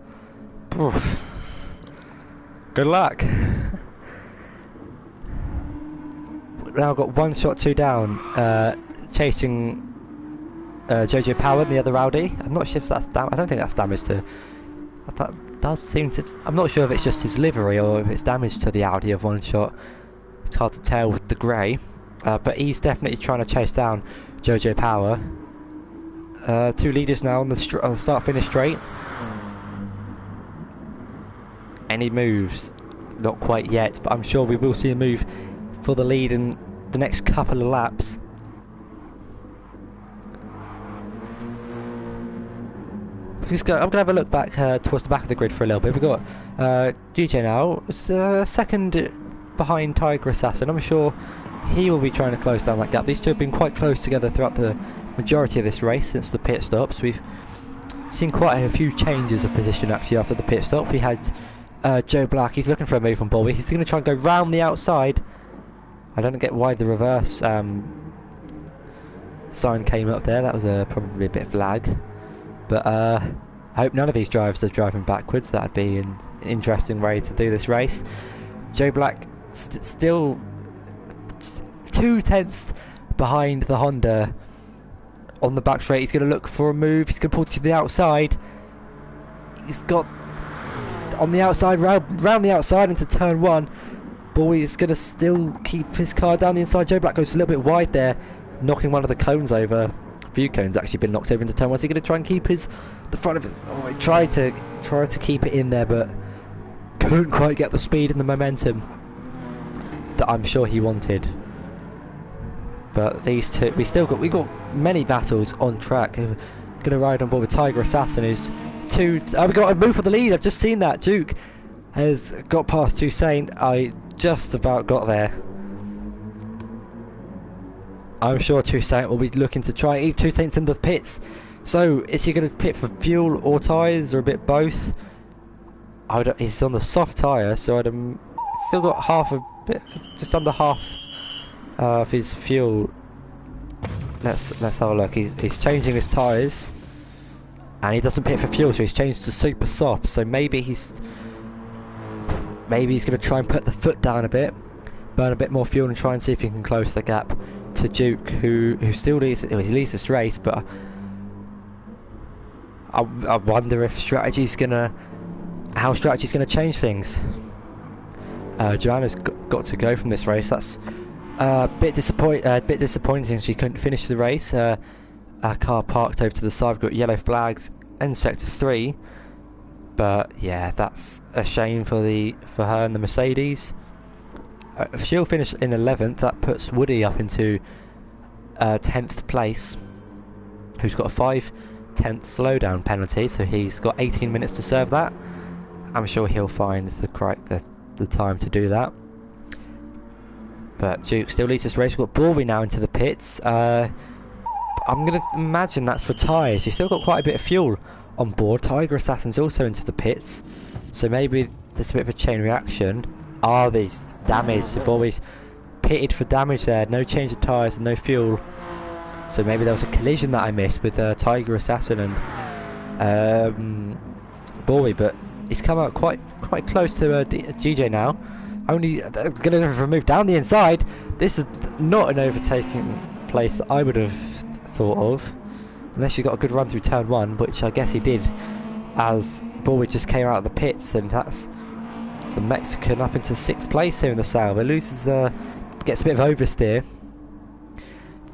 Oof. Good luck. We've now got 1 shot, 2 down, chasing Jojo Power and the other Audi. I'm not sure if that's I don't think that's damage to... That does seem to... I'm not sure if it's just his livery or if it's damage to the Audi of 1 shot. It's hard to tell with the grey. But he's definitely trying to chase down Jojo Power. 2 leaders now on the start-finish straight. Any moves? Not quite yet, but I'm sure we will see a move for the lead in the next couple of laps. I'm going to have a look back towards the back of the grid for a little bit. We've got GJ now, second behind Tiger Assassin. I'm sure he will be trying to close down that gap. These two have been quite close together throughout the majority of this race since the pit stops. We've seen quite a few changes of position actually after the pit stop. We had Joe Black, he's looking for a move on Bobby. He's going to try and go round the outside. I don't get why the reverse sign came up there. That was probably a bit of lag. But I hope none of these drivers are driving backwards. That would be an interesting way to do this race. Joe Black still 2 tenths behind the Honda on the back straight. He's going to look for a move. He's going to pull to the outside. He's got on the outside, round the outside into turn 1. Boy is going to still keep his car down the inside. Joe Black goes a little bit wide there, knocking one of the cones over. A few cones actually been knocked over into turn 1. So he's going to try and keep the front of his... Oh, he tried to keep it in there, but couldn't quite get the speed and the momentum that I'm sure he wanted. But these two, we got many battles on track. We're going to ride on board with Tiger Assassin, who's we got a move for the lead. I've just seen that. Duke has got past Toussaint. I just about got there. I'm sure Toussaint will be looking to try. Toussaint's in the pits. So is he going to pit for fuel or tyres or a bit both? He's on the soft tyre, so I'd still got just under half of his fuel. Let's have a look. He's changing his tyres, and he doesn't pit for fuel, so he's changed to super soft. So maybe he's going to try and put the foot down a bit, burn a bit more fuel, and try and see if he can close the gap to Duke, who still leads. He leads this race, but I wonder if how strategy's gonna change things. Joanna's got to go from this race. That's a bit disappointing. She couldn't finish the race. Our car parked over to the side. We've got yellow flags in sector 3. But yeah, that's a shame for her and the Mercedes. If she'll finish in 11th, that puts Woody up into 10th place, who's got a 5/10 slowdown penalty, so he's got 18 minutes to serve that. I'm sure he'll find the time to do that. But Duke still leads this race. We've got Borby now into the pits. I'm going to imagine that's for tyres. He's still got quite a bit of fuel on board. Tiger Assassin's also into the pits, so maybe there's a bit of a chain reaction. There's damage. So Borby's pitted for damage there. No change of tyres and no fuel. So maybe there was a collision that I missed with Tiger Assassin and Borby, but he's come out quite close to GJ now. Only going to remove down the inside. This is not an overtaking place that I would have thought of, unless you got a good run through turn 1, which I guess he did, as Borby just came out of the pits, and that's the Mexican up into 6th place here in the Sauber. Loses, gets a bit of oversteer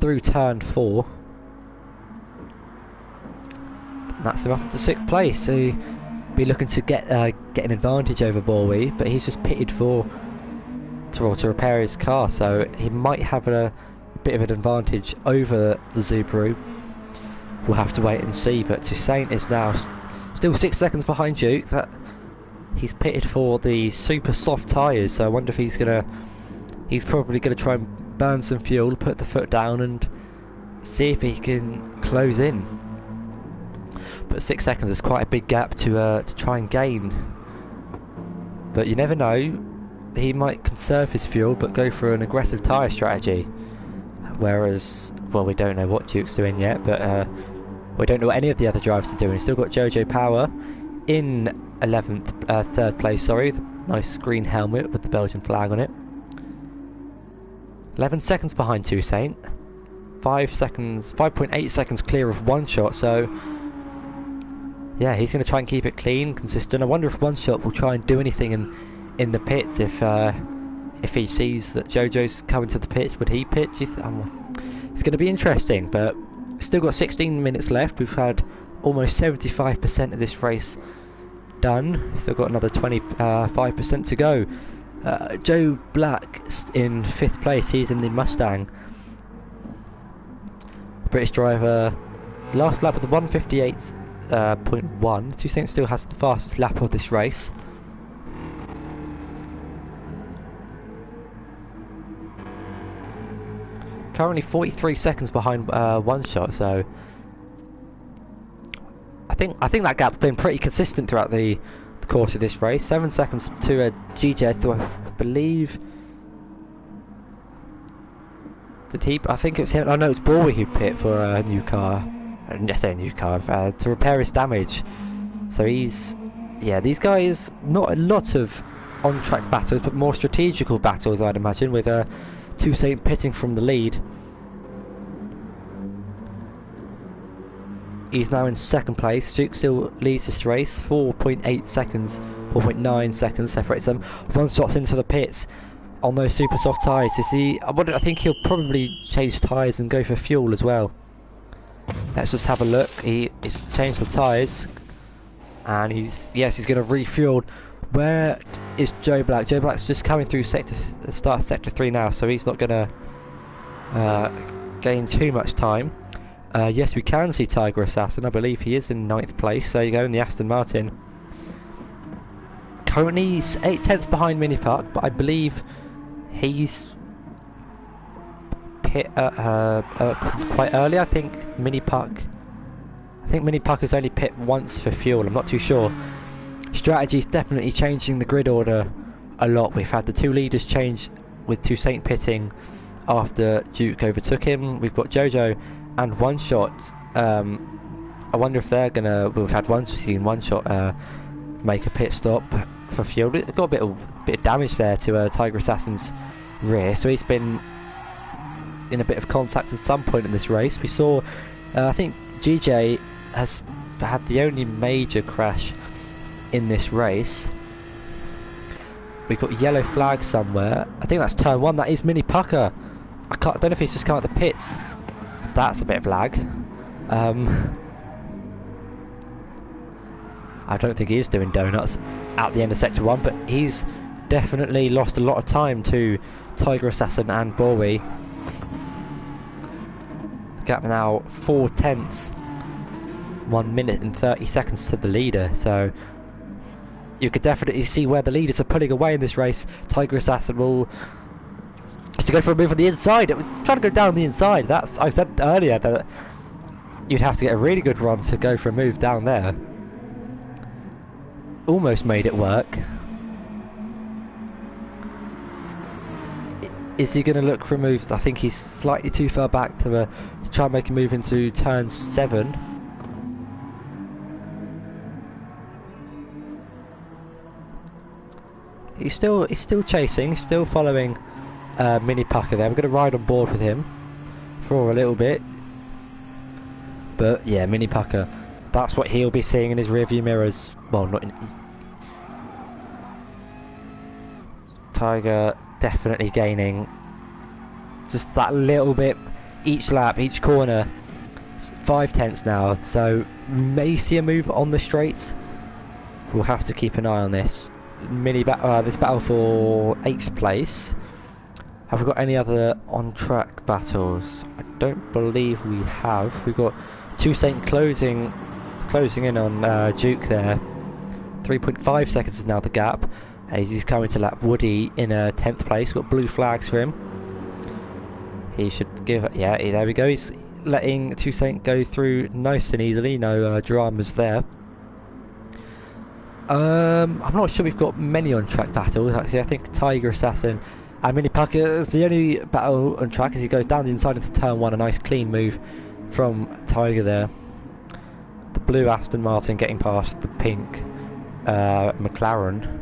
through turn 4. And that's him up into 6th place. So he'll be looking to get an advantage over Borby, but he's just pitted to repair his car, so he might have a bit of an advantage over the Subaru. We'll have to wait and see. But Toussaint is now still 6 seconds behind Duke. He's pitted for the super soft tyres, so I wonder if he's probably gonna try and burn some fuel, put the foot down and see if he can close in. But 6 seconds is quite a big gap to try and gain. But you never know, he might conserve his fuel but go for an aggressive tyre strategy. Whereas, well, we don't know what Duke's doing yet, but we don't know what any of the other drivers are doing. Still got Jojo Power in 3rd place, sorry. The nice green helmet with the Belgian flag on it. 11 seconds behind Toussaint. 5.8 seconds clear of One Shot, so yeah, he's going to try and keep it clean, consistent. I wonder if One Shot will try and do anything in the pits if he sees that Jojo's coming to the pits. Would he pit? It's going to be interesting, but still got 16 minutes left. We've had almost 75% of this race done. Still got another 25% to go. Joe Black in 5th place. He's in the Mustang. British driver, last lap of the 158.1. Toussaint still has the fastest lap of this race. Currently 43 seconds behind One Shot, so I think that gap's been pretty consistent throughout the course of this race. 7 seconds to GJ, I believe. Did he? I think it was him. I know it's Bowie who pit for a new car. I say a new car to repair his damage. So he's, yeah, these guys, not a lot of on-track battles, but more strategical battles, I'd imagine, with Toussaint pitting from the lead. He's now in 2nd place. Duke still leads this race. 4.8 seconds, 4.9 seconds separates them. One Shot's into the pits on those super soft tyres. Is he? I think he'll probably change tyres and go for fuel as well. Let's just have a look. He's changed the tyres, and he's going to refuel. Where is Joe Black? Joe Black's just coming through sector 3 now, so he's not going to gain too much time. Yes, we can see Tiger Assassin. I believe he is in 9th place. There you go, in the Aston Martin. Currently he's 8 tenths behind Mini Puck, but I believe he's pit quite early. I think Mini Puck has only pit once for fuel. I'm not too sure. Strategy's definitely changing the grid order a lot. We've had the 2 leaders change with Toussaint pitting after Duke overtook him. We've got Jojo and One Shot. I wonder if they're gonna. We've had One Shot make a pit stop for fuel. It got a bit of damage there to Tiger Assassin's rear, so he's been in a bit of contact at some point in this race. We saw, I think GJ has had the only major crash in this race. We've got yellow flag somewhere. I think that's turn 1. That is Mini Pucker. I don't know if he's just come out the pits. That's a bit of lag. I don't think he is doing donuts at the end of sector 1, but he's definitely lost a lot of time to Tiger Assassin and Bowie. The gap now 4 tenths, 1 minute and 30 seconds to the leader, so you could definitely see where the leaders are pulling away in this race. Tiger Assassin will to go for a move on the inside. It was trying to go down the inside. That's, I said earlier that you'd have to get a really good run to go for a move down there. Almost made it work. Is he going to look for a move? I think he's slightly too far back to try and make a move into turn 7. He's still chasing, still following Mini Pucker there. We're going to ride on board with him for a little bit. But yeah, Mini Pucker, that's what he'll be seeing in his rearview mirrors. Well, not in... Tiger definitely gaining just that little bit each lap, each corner. 5 tenths now, so may see a move on the straights. We'll have to keep an eye on this. This battle for 8th place. Have we got any other on-track battles? I don't believe we have. We've got Toussaint closing in on Duke there. 3.5 seconds is now the gap. He's coming to lap Woody in 10th place. Got blue flags for him. He should give it. Yeah, there we go. He's letting Toussaint go through nice and easily. No dramas there. I'm not sure we've got many on-track battles. Actually, I think Tiger Assassin and Mini Pucker is the only battle on track as he goes down the inside into turn 1. A nice clean move from Tiger there. The blue Aston Martin getting past the pink McLaren.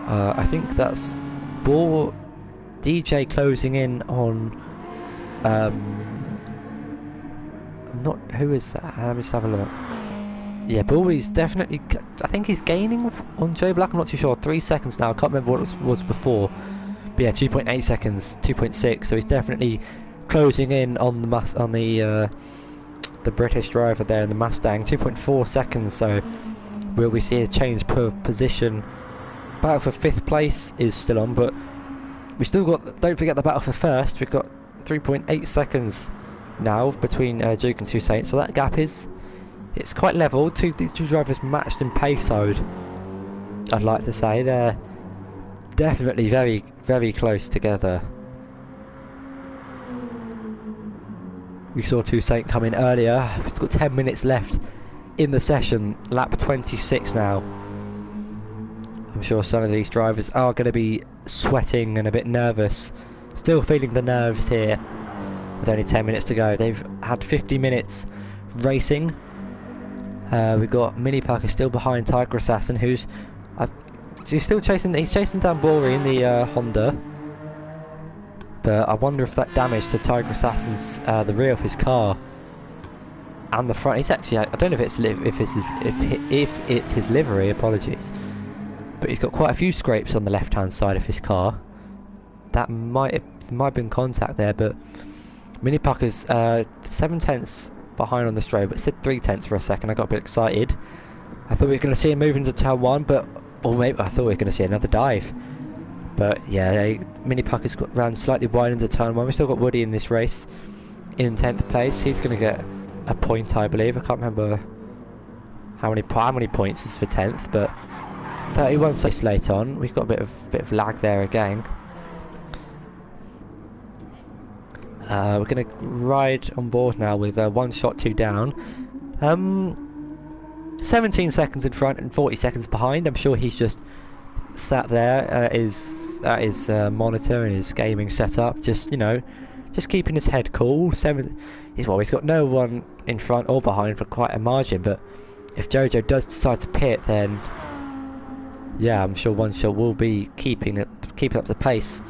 I think that's Ball DJ closing in on. Not who is that? Let me just have a look. Yeah, Ball's definitely. I think he's gaining on Joe Black. I'm not too sure. 3 seconds now. I can't remember what it was before. But yeah, 2.8 seconds, 2.6. So he's definitely closing in on the British driver there in the Mustang. 2.4 seconds. So will we see a change per position? Battle for 5th place is still on, but we still got. Don't forget the battle for 1st. We've got 3.8 seconds now between Duke and Toussaint. So that gap it's quite level. These two drivers matched in pace. I'd like to say they're definitely very, very close together. We saw Toussaint come in earlier. We've got 10 minutes left in the session. Lap 26 now. I'm sure some of these drivers are going to be sweating and a bit nervous. Still feeling the nerves here with only 10 minutes to go. They've had 50 minutes racing. We've got Mini Parker still behind Tiger Assassin, who's still chasing. He's chasing down Bory in the Honda. But I wonder if that damage to Tiger Assassin's the rear of his car and the front. He's actually. I don't know if it's his livery. Apologies. But he's got quite a few scrapes on the left-hand side of his car. That might have been contact there, but Mini Pucker's 7 tenths behind on the straight, but said 3 tenths for a second. I got a bit excited. I thought we were going to see him move into turn 1, or maybe I thought we were going to see another dive. But yeah, Mini Pucker's got ran slightly wide into turn 1. We've still got Woody in this race in 10th place. He's going to get a point, I believe. I can't remember how many points is for 10th, but 31 seconds late on. We've got a bit of lag there again. We're going to ride on board now with 1 shot 2 down. 17 seconds in front and 40 seconds behind. I'm sure he's just sat there at his monitor and his gaming setup, just keeping his head cool. He's got no one in front or behind for quite a margin, but if Jojo does decide to pit, then yeah, I'm sure 1 shot will be keeping up the pace.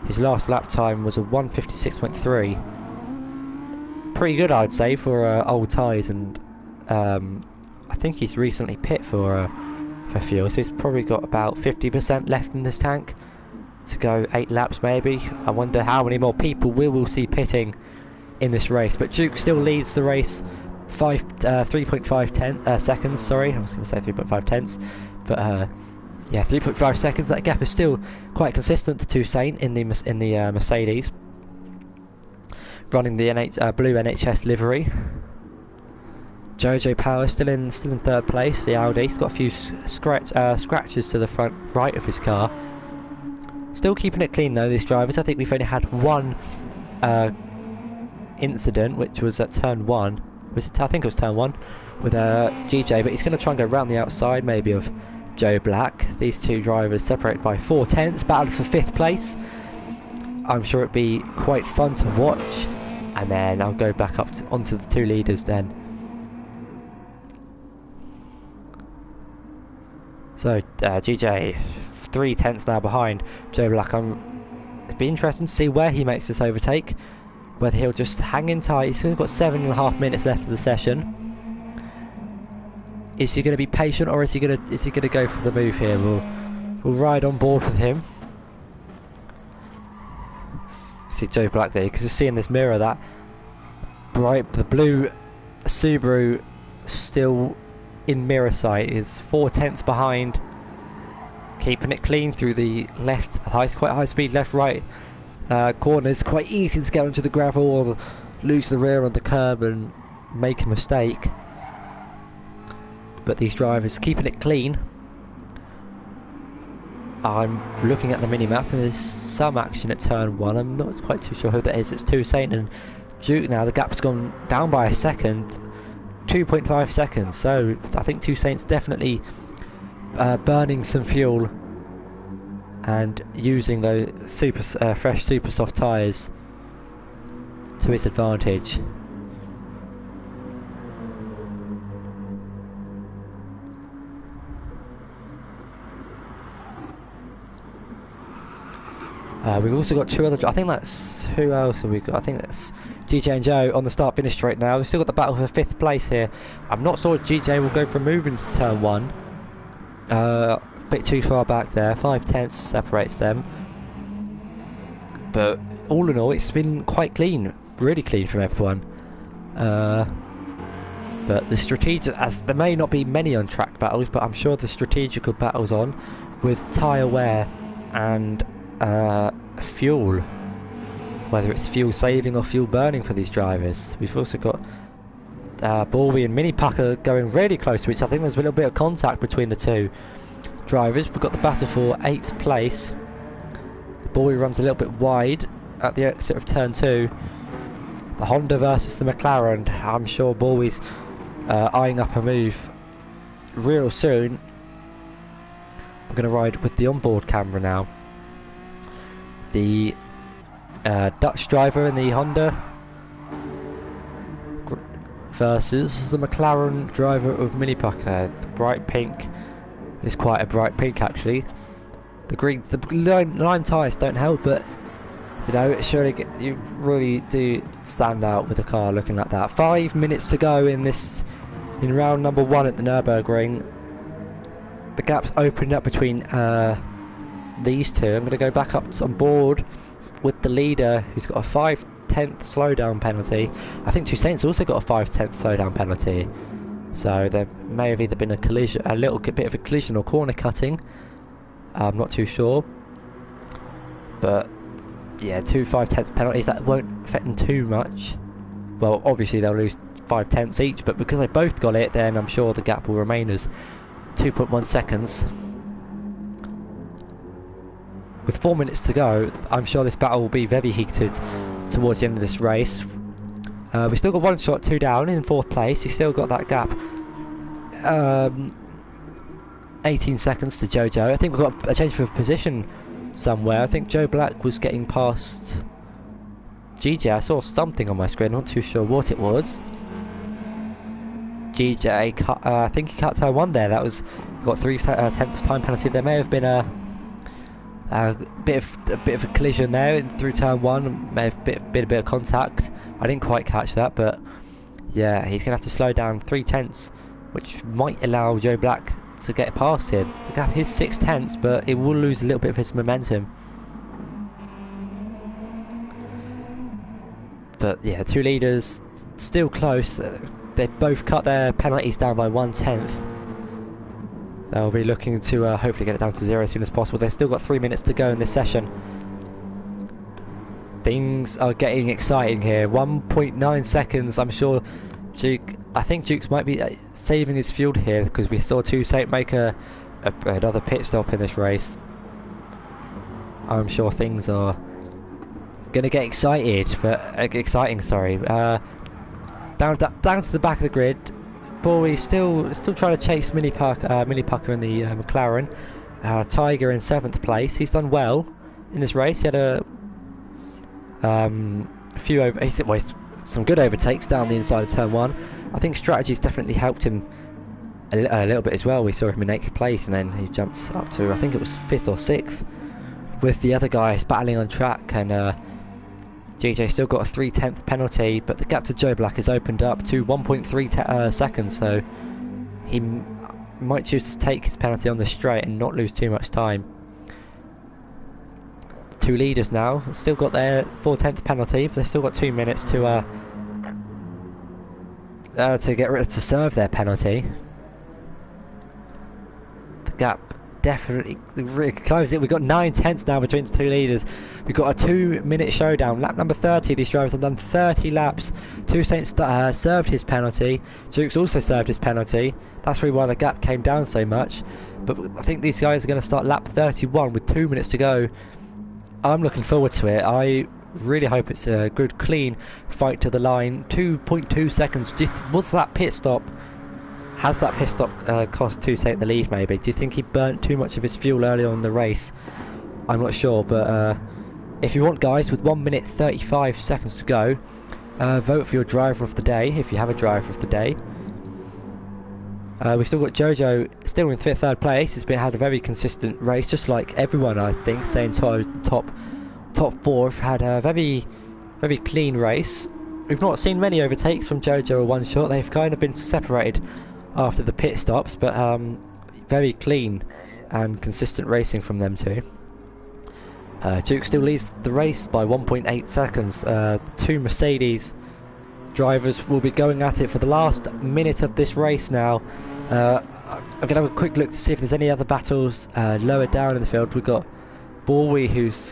His last lap time was a 1:56.3. Pretty good, I'd say, for old tyres, and I think he's recently pit for fuel, so he's probably got about 50% left in this tank to go 8 laps maybe. I wonder how many more people we will see pitting in this race, but Duke still leads the race 3.5 seconds. Sorry, I was going to say 3.5 tenths, but yeah, 3.5 seconds. That gap is still quite consistent to Toussaint in the Mercedes, running the blue NHS livery. Jojo Power still in 3rd place. The Audi, he's got a few scratches to the front right of his car. Still keeping it clean though, these drivers. I think we've only had one incident, which was at turn 1. I think it was turn 1 with GJ, but he's going to try and go round the outside maybe of Joe Black. These two drivers separated by 4 tenths, battled for 5th place. I'm sure it'd be quite fun to watch, and then I'll go back up onto the 2 leaders then. So GJ 3 tenths now behind Joe Black. It'd be interesting to see where he makes this overtake, whether he'll just hang in tight. He's still got 7.5 minutes left of the session. Is he going to be patient, or is he going to go for the move here? We'll ride on board with him. See Joe Black there, because you see in this mirror that the blue Subaru still in mirror sight is 4 tenths behind, keeping it clean through the quite high speed left-right corners. Quite easy to get onto the gravel or lose the rear on the curb and make a mistake. But these drivers keeping it clean. I'm looking at the mini-map and there's some action at turn 1. I'm not quite too sure who that is. It's Toussaint and Duke now. The gap's gone down by a second, 2.5 seconds. So I think Toussaint's definitely burning some fuel and using those fresh super soft tyres to his advantage. We've also got two other. I think that's who else have we got? I think that's GJ and Joe on the start-finish straight now. We've still got the battle for 5th place here. I'm not sure if GJ will go for moving to turn 1. A bit too far back there. 5/10 separates them. But all in all, it's been quite clean, really clean from everyone. But the strategic, as there may not be many on track battles, but I'm sure the strategical battles on with tyre wear and fuel, whether it's fuel saving or fuel burning for these drivers. We've also got Borby and Mini Pucker going really close to each. I think there's a little bit of contact between the two drivers. We've got the battle for 8th place. Borby runs a little bit wide at the exit of turn 2. The Honda versus the McLaren. I'm sure Borby's eyeing up a move real soon. I'm going to ride with the onboard camera now. The Dutch driver in the Honda versus the McLaren driver of Mini Pucker. The bright pink is quite a bright pink actually. The green, the lime tyres don't help, but you know, it surely you really do stand out with a car looking like that. 5 minutes to go in round number 1 at the Nurburgring. The gap's opened up between these two. I'm going to go back up on board with the leader, who's got a 5/10 slowdown penalty. I think Toussaint's also got a 5/10 slowdown penalty. So there may have either been a collision, a little bit of a collision or corner cutting. I'm not too sure. But yeah, 2 5/10 penalties, that won't affect them too much. Well, obviously they'll lose 5/10 each, but because they both got it, then I'm sure the gap will remain as 2.1 seconds. With 4 minutes to go, I'm sure this battle will be very heated towards the end of this race. We've still got one shot, 2 down in 4th place. You've still got that gap. 18 seconds to Jojo. I think we've got a change for position somewhere. I think Joe Black was getting past GJ. I saw something on my screen, not too sure what it was. GJ, I think he cut turn 1 there. That was, got 3/10 time penalty. There may have been a bit of a collision there through turn 1. May have been a bit of contact. I didn't quite catch that, but yeah, he's gonna have to slow down 3/10, which might allow Joe Black to get past him. The gap is 6/10, but it will lose a little bit of his momentum. But yeah, two leaders still close. They both cut their penalties down by 1/10. They'll be looking to hopefully get it down to 0 as soon as possible. They've still got 3 minutes to go in this session. Things are getting exciting here. 1.9 seconds. I'm sure Duke. I think Duke's might be saving his fuel here because we saw Toussaint make another pit stop in this race. I'm sure things are going to get exciting. Sorry. Down to the back of the grid. Bowie still trying to chase Mini Pucker in the McLaren. Tiger in 7th place. He's done well in this race. He had a few some good overtakes down the inside of turn 1. I think strategy's definitely helped him a little bit as well. We saw him in 8th place, and then he jumps up to, I think it was 5th or 6th, with the other guys battling on track. And GJ still got a 3/10 penalty, but the gap to Joe Black has opened up to 1.3 seconds, so he might choose to take his penalty on the straight and not lose too much time. Two leaders now, still got their 4/10 penalty, but they've still got 2 minutes to serve their penalty. The gap definitely really closed it. We've got 9/10 now between the two leaders. We've got a 2-minute showdown. Lap number 30. These drivers have done 30 laps. Toussaint served his penalty. Duke's also served his penalty. That's probably why the gap came down so much. But I think these guys are going to start lap 31 with 2 minutes to go. I'm looking forward to it. I really hope it's a good, clean fight to the line. 2.2 seconds. Was that pit stop? Has that pit stop cost Toussaint the lead, maybe? Do you think he burnt too much of his fuel early on in the race? I'm not sure, but if you want, guys, with 1 minute 35 seconds to go, vote for your driver of the day, if you have a driver of the day. We've still got Jojo still in third place. He's had a very consistent race, just like everyone, I think, staying top four. Have had a very, very clean race. We've not seen many overtakes from Jojo or One Shot. They've kind of been separated after the pit stops, but very clean and consistent racing from them too. Duke still leads the race by 1.8 seconds. Two Mercedes drivers will be going at it for the last minute of this race now. I'm going to have a quick look to see if there's any other battles lower down in the field. We've got Bowie, who's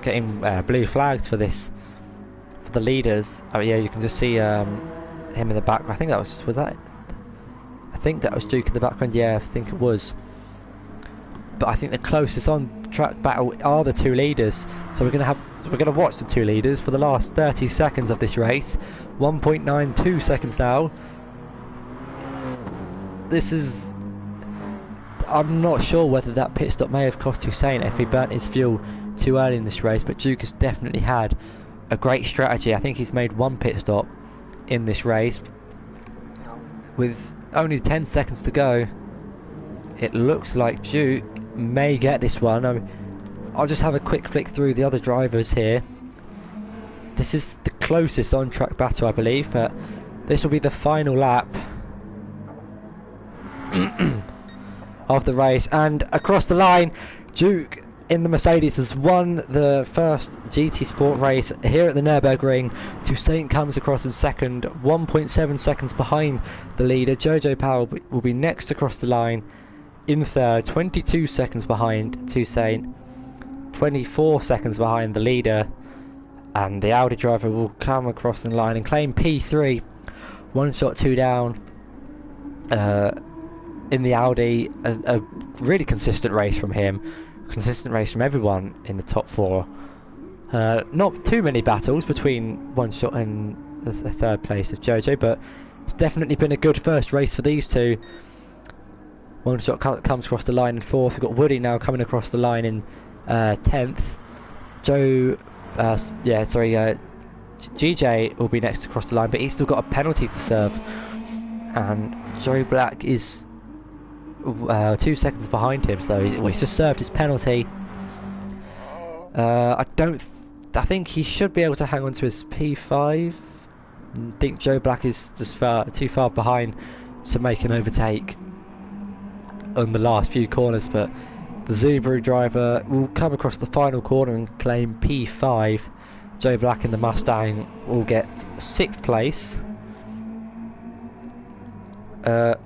getting blue flagged for this, for the leaders. Oh yeah, you can just see him in the back. I think that was that? I think that was Duke in the background. Yeah, I think it was. But I think the closest on track battle are the two leaders. So we're gonna watch the two leaders for the last 30 seconds of this race. 1.92 seconds now. This is, I'm not sure whether that pit stop may have cost Toussaint if he burnt his fuel too early in this race, but Duke has definitely had a great strategy. I think he's made one pit stop in this race. With only 10 seconds to go, it looks like Duke may get this one. I'll just have a quick flick through the other drivers here. This is the closest on-track battle, I believe, but this will be the final lap of the race, and across the line, Duke in the Mercedes has won the first GT Sport race here at the Nurburgring. Toussaint comes across in second, 1.7 seconds behind the leader. Jojo Powell will be next across the line in third, 22 seconds behind Toussaint, 24 seconds behind the leader, and the Audi driver will come across the line and claim P3. One shot, two down in the Audi. A really consistent race from him, consistent race from everyone in the top four. Not too many battles between One Shot and the third place of Jojo, but it's definitely been a good first race for these two. One Shot comes across the line in fourth. We've got Woody now coming across the line in 10th. GJ will be next across the line, but he's still got a penalty to serve, and Joe Black is 2 seconds behind him, so he's just served his penalty. I think he should be able to hang on to his P5. I think Joe Black is just too far behind to make an overtake on the last few corners, but the Subaru driver will come across the final corner and claim P5. Joe Black in the Mustang will get 6th place.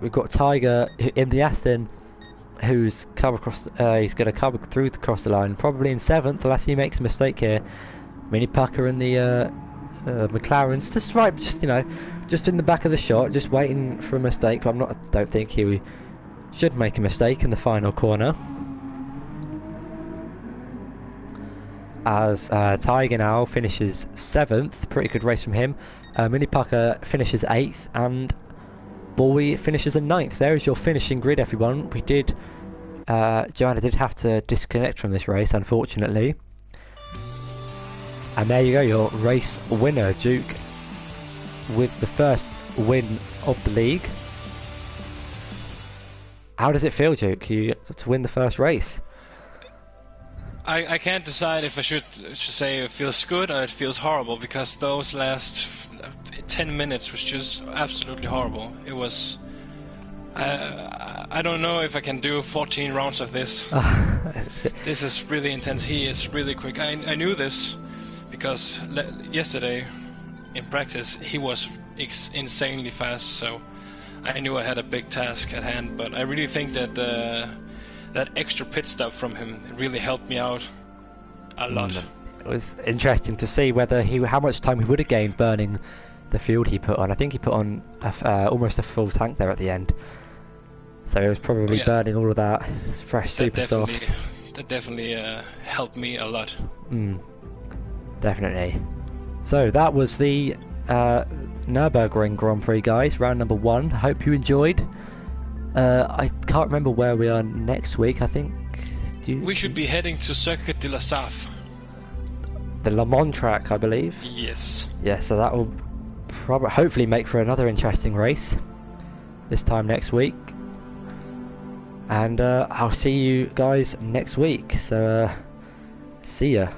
We've got Tiger in the Aston, who's come across. He's going to come through across the line, probably in 7th, unless he makes a mistake here. Mini Pucker and the McLaren's just in the back of the shot, just waiting for a mistake. But I don't think he should make a mistake in the final corner. As Tiger now finishes 7th, pretty good race from him. Mini Pucker finishes 8th, and Bowie finishes in 9th. There is your finishing grid, everyone. Joanna did have to disconnect from this race, unfortunately. And there you go, your race winner, Duke, with the first win of the league. How does it feel, Duke, to win the first race? I can't decide if I should say it feels good or it feels horrible, because those last 10 minutes was just absolutely horrible. It was... I don't know if I can do 14 rounds of this. This is really intense. He is really quick. I knew this because yesterday in practice he was insanely fast, so I knew I had a big task at hand. But I really think that that extra pit stop from him really helped me out a lot. it was interesting to see whether how much time he would have gained burning the fuel he put on. I think he put on almost a full tank there at the end, so he was probably burning all of that fresh super soft. That definitely helped me a lot. Definitely. So that was the Nurburgring Grand Prix, guys, round number 1. Hope you enjoyed. I can't remember where we are next week. I think we should be heading to Circuit de la Sarthe, the Le Mans track, I believe. Yes. Yeah, so that will hopefully make for another interesting race this time next week. And I'll see you guys next week. So see ya.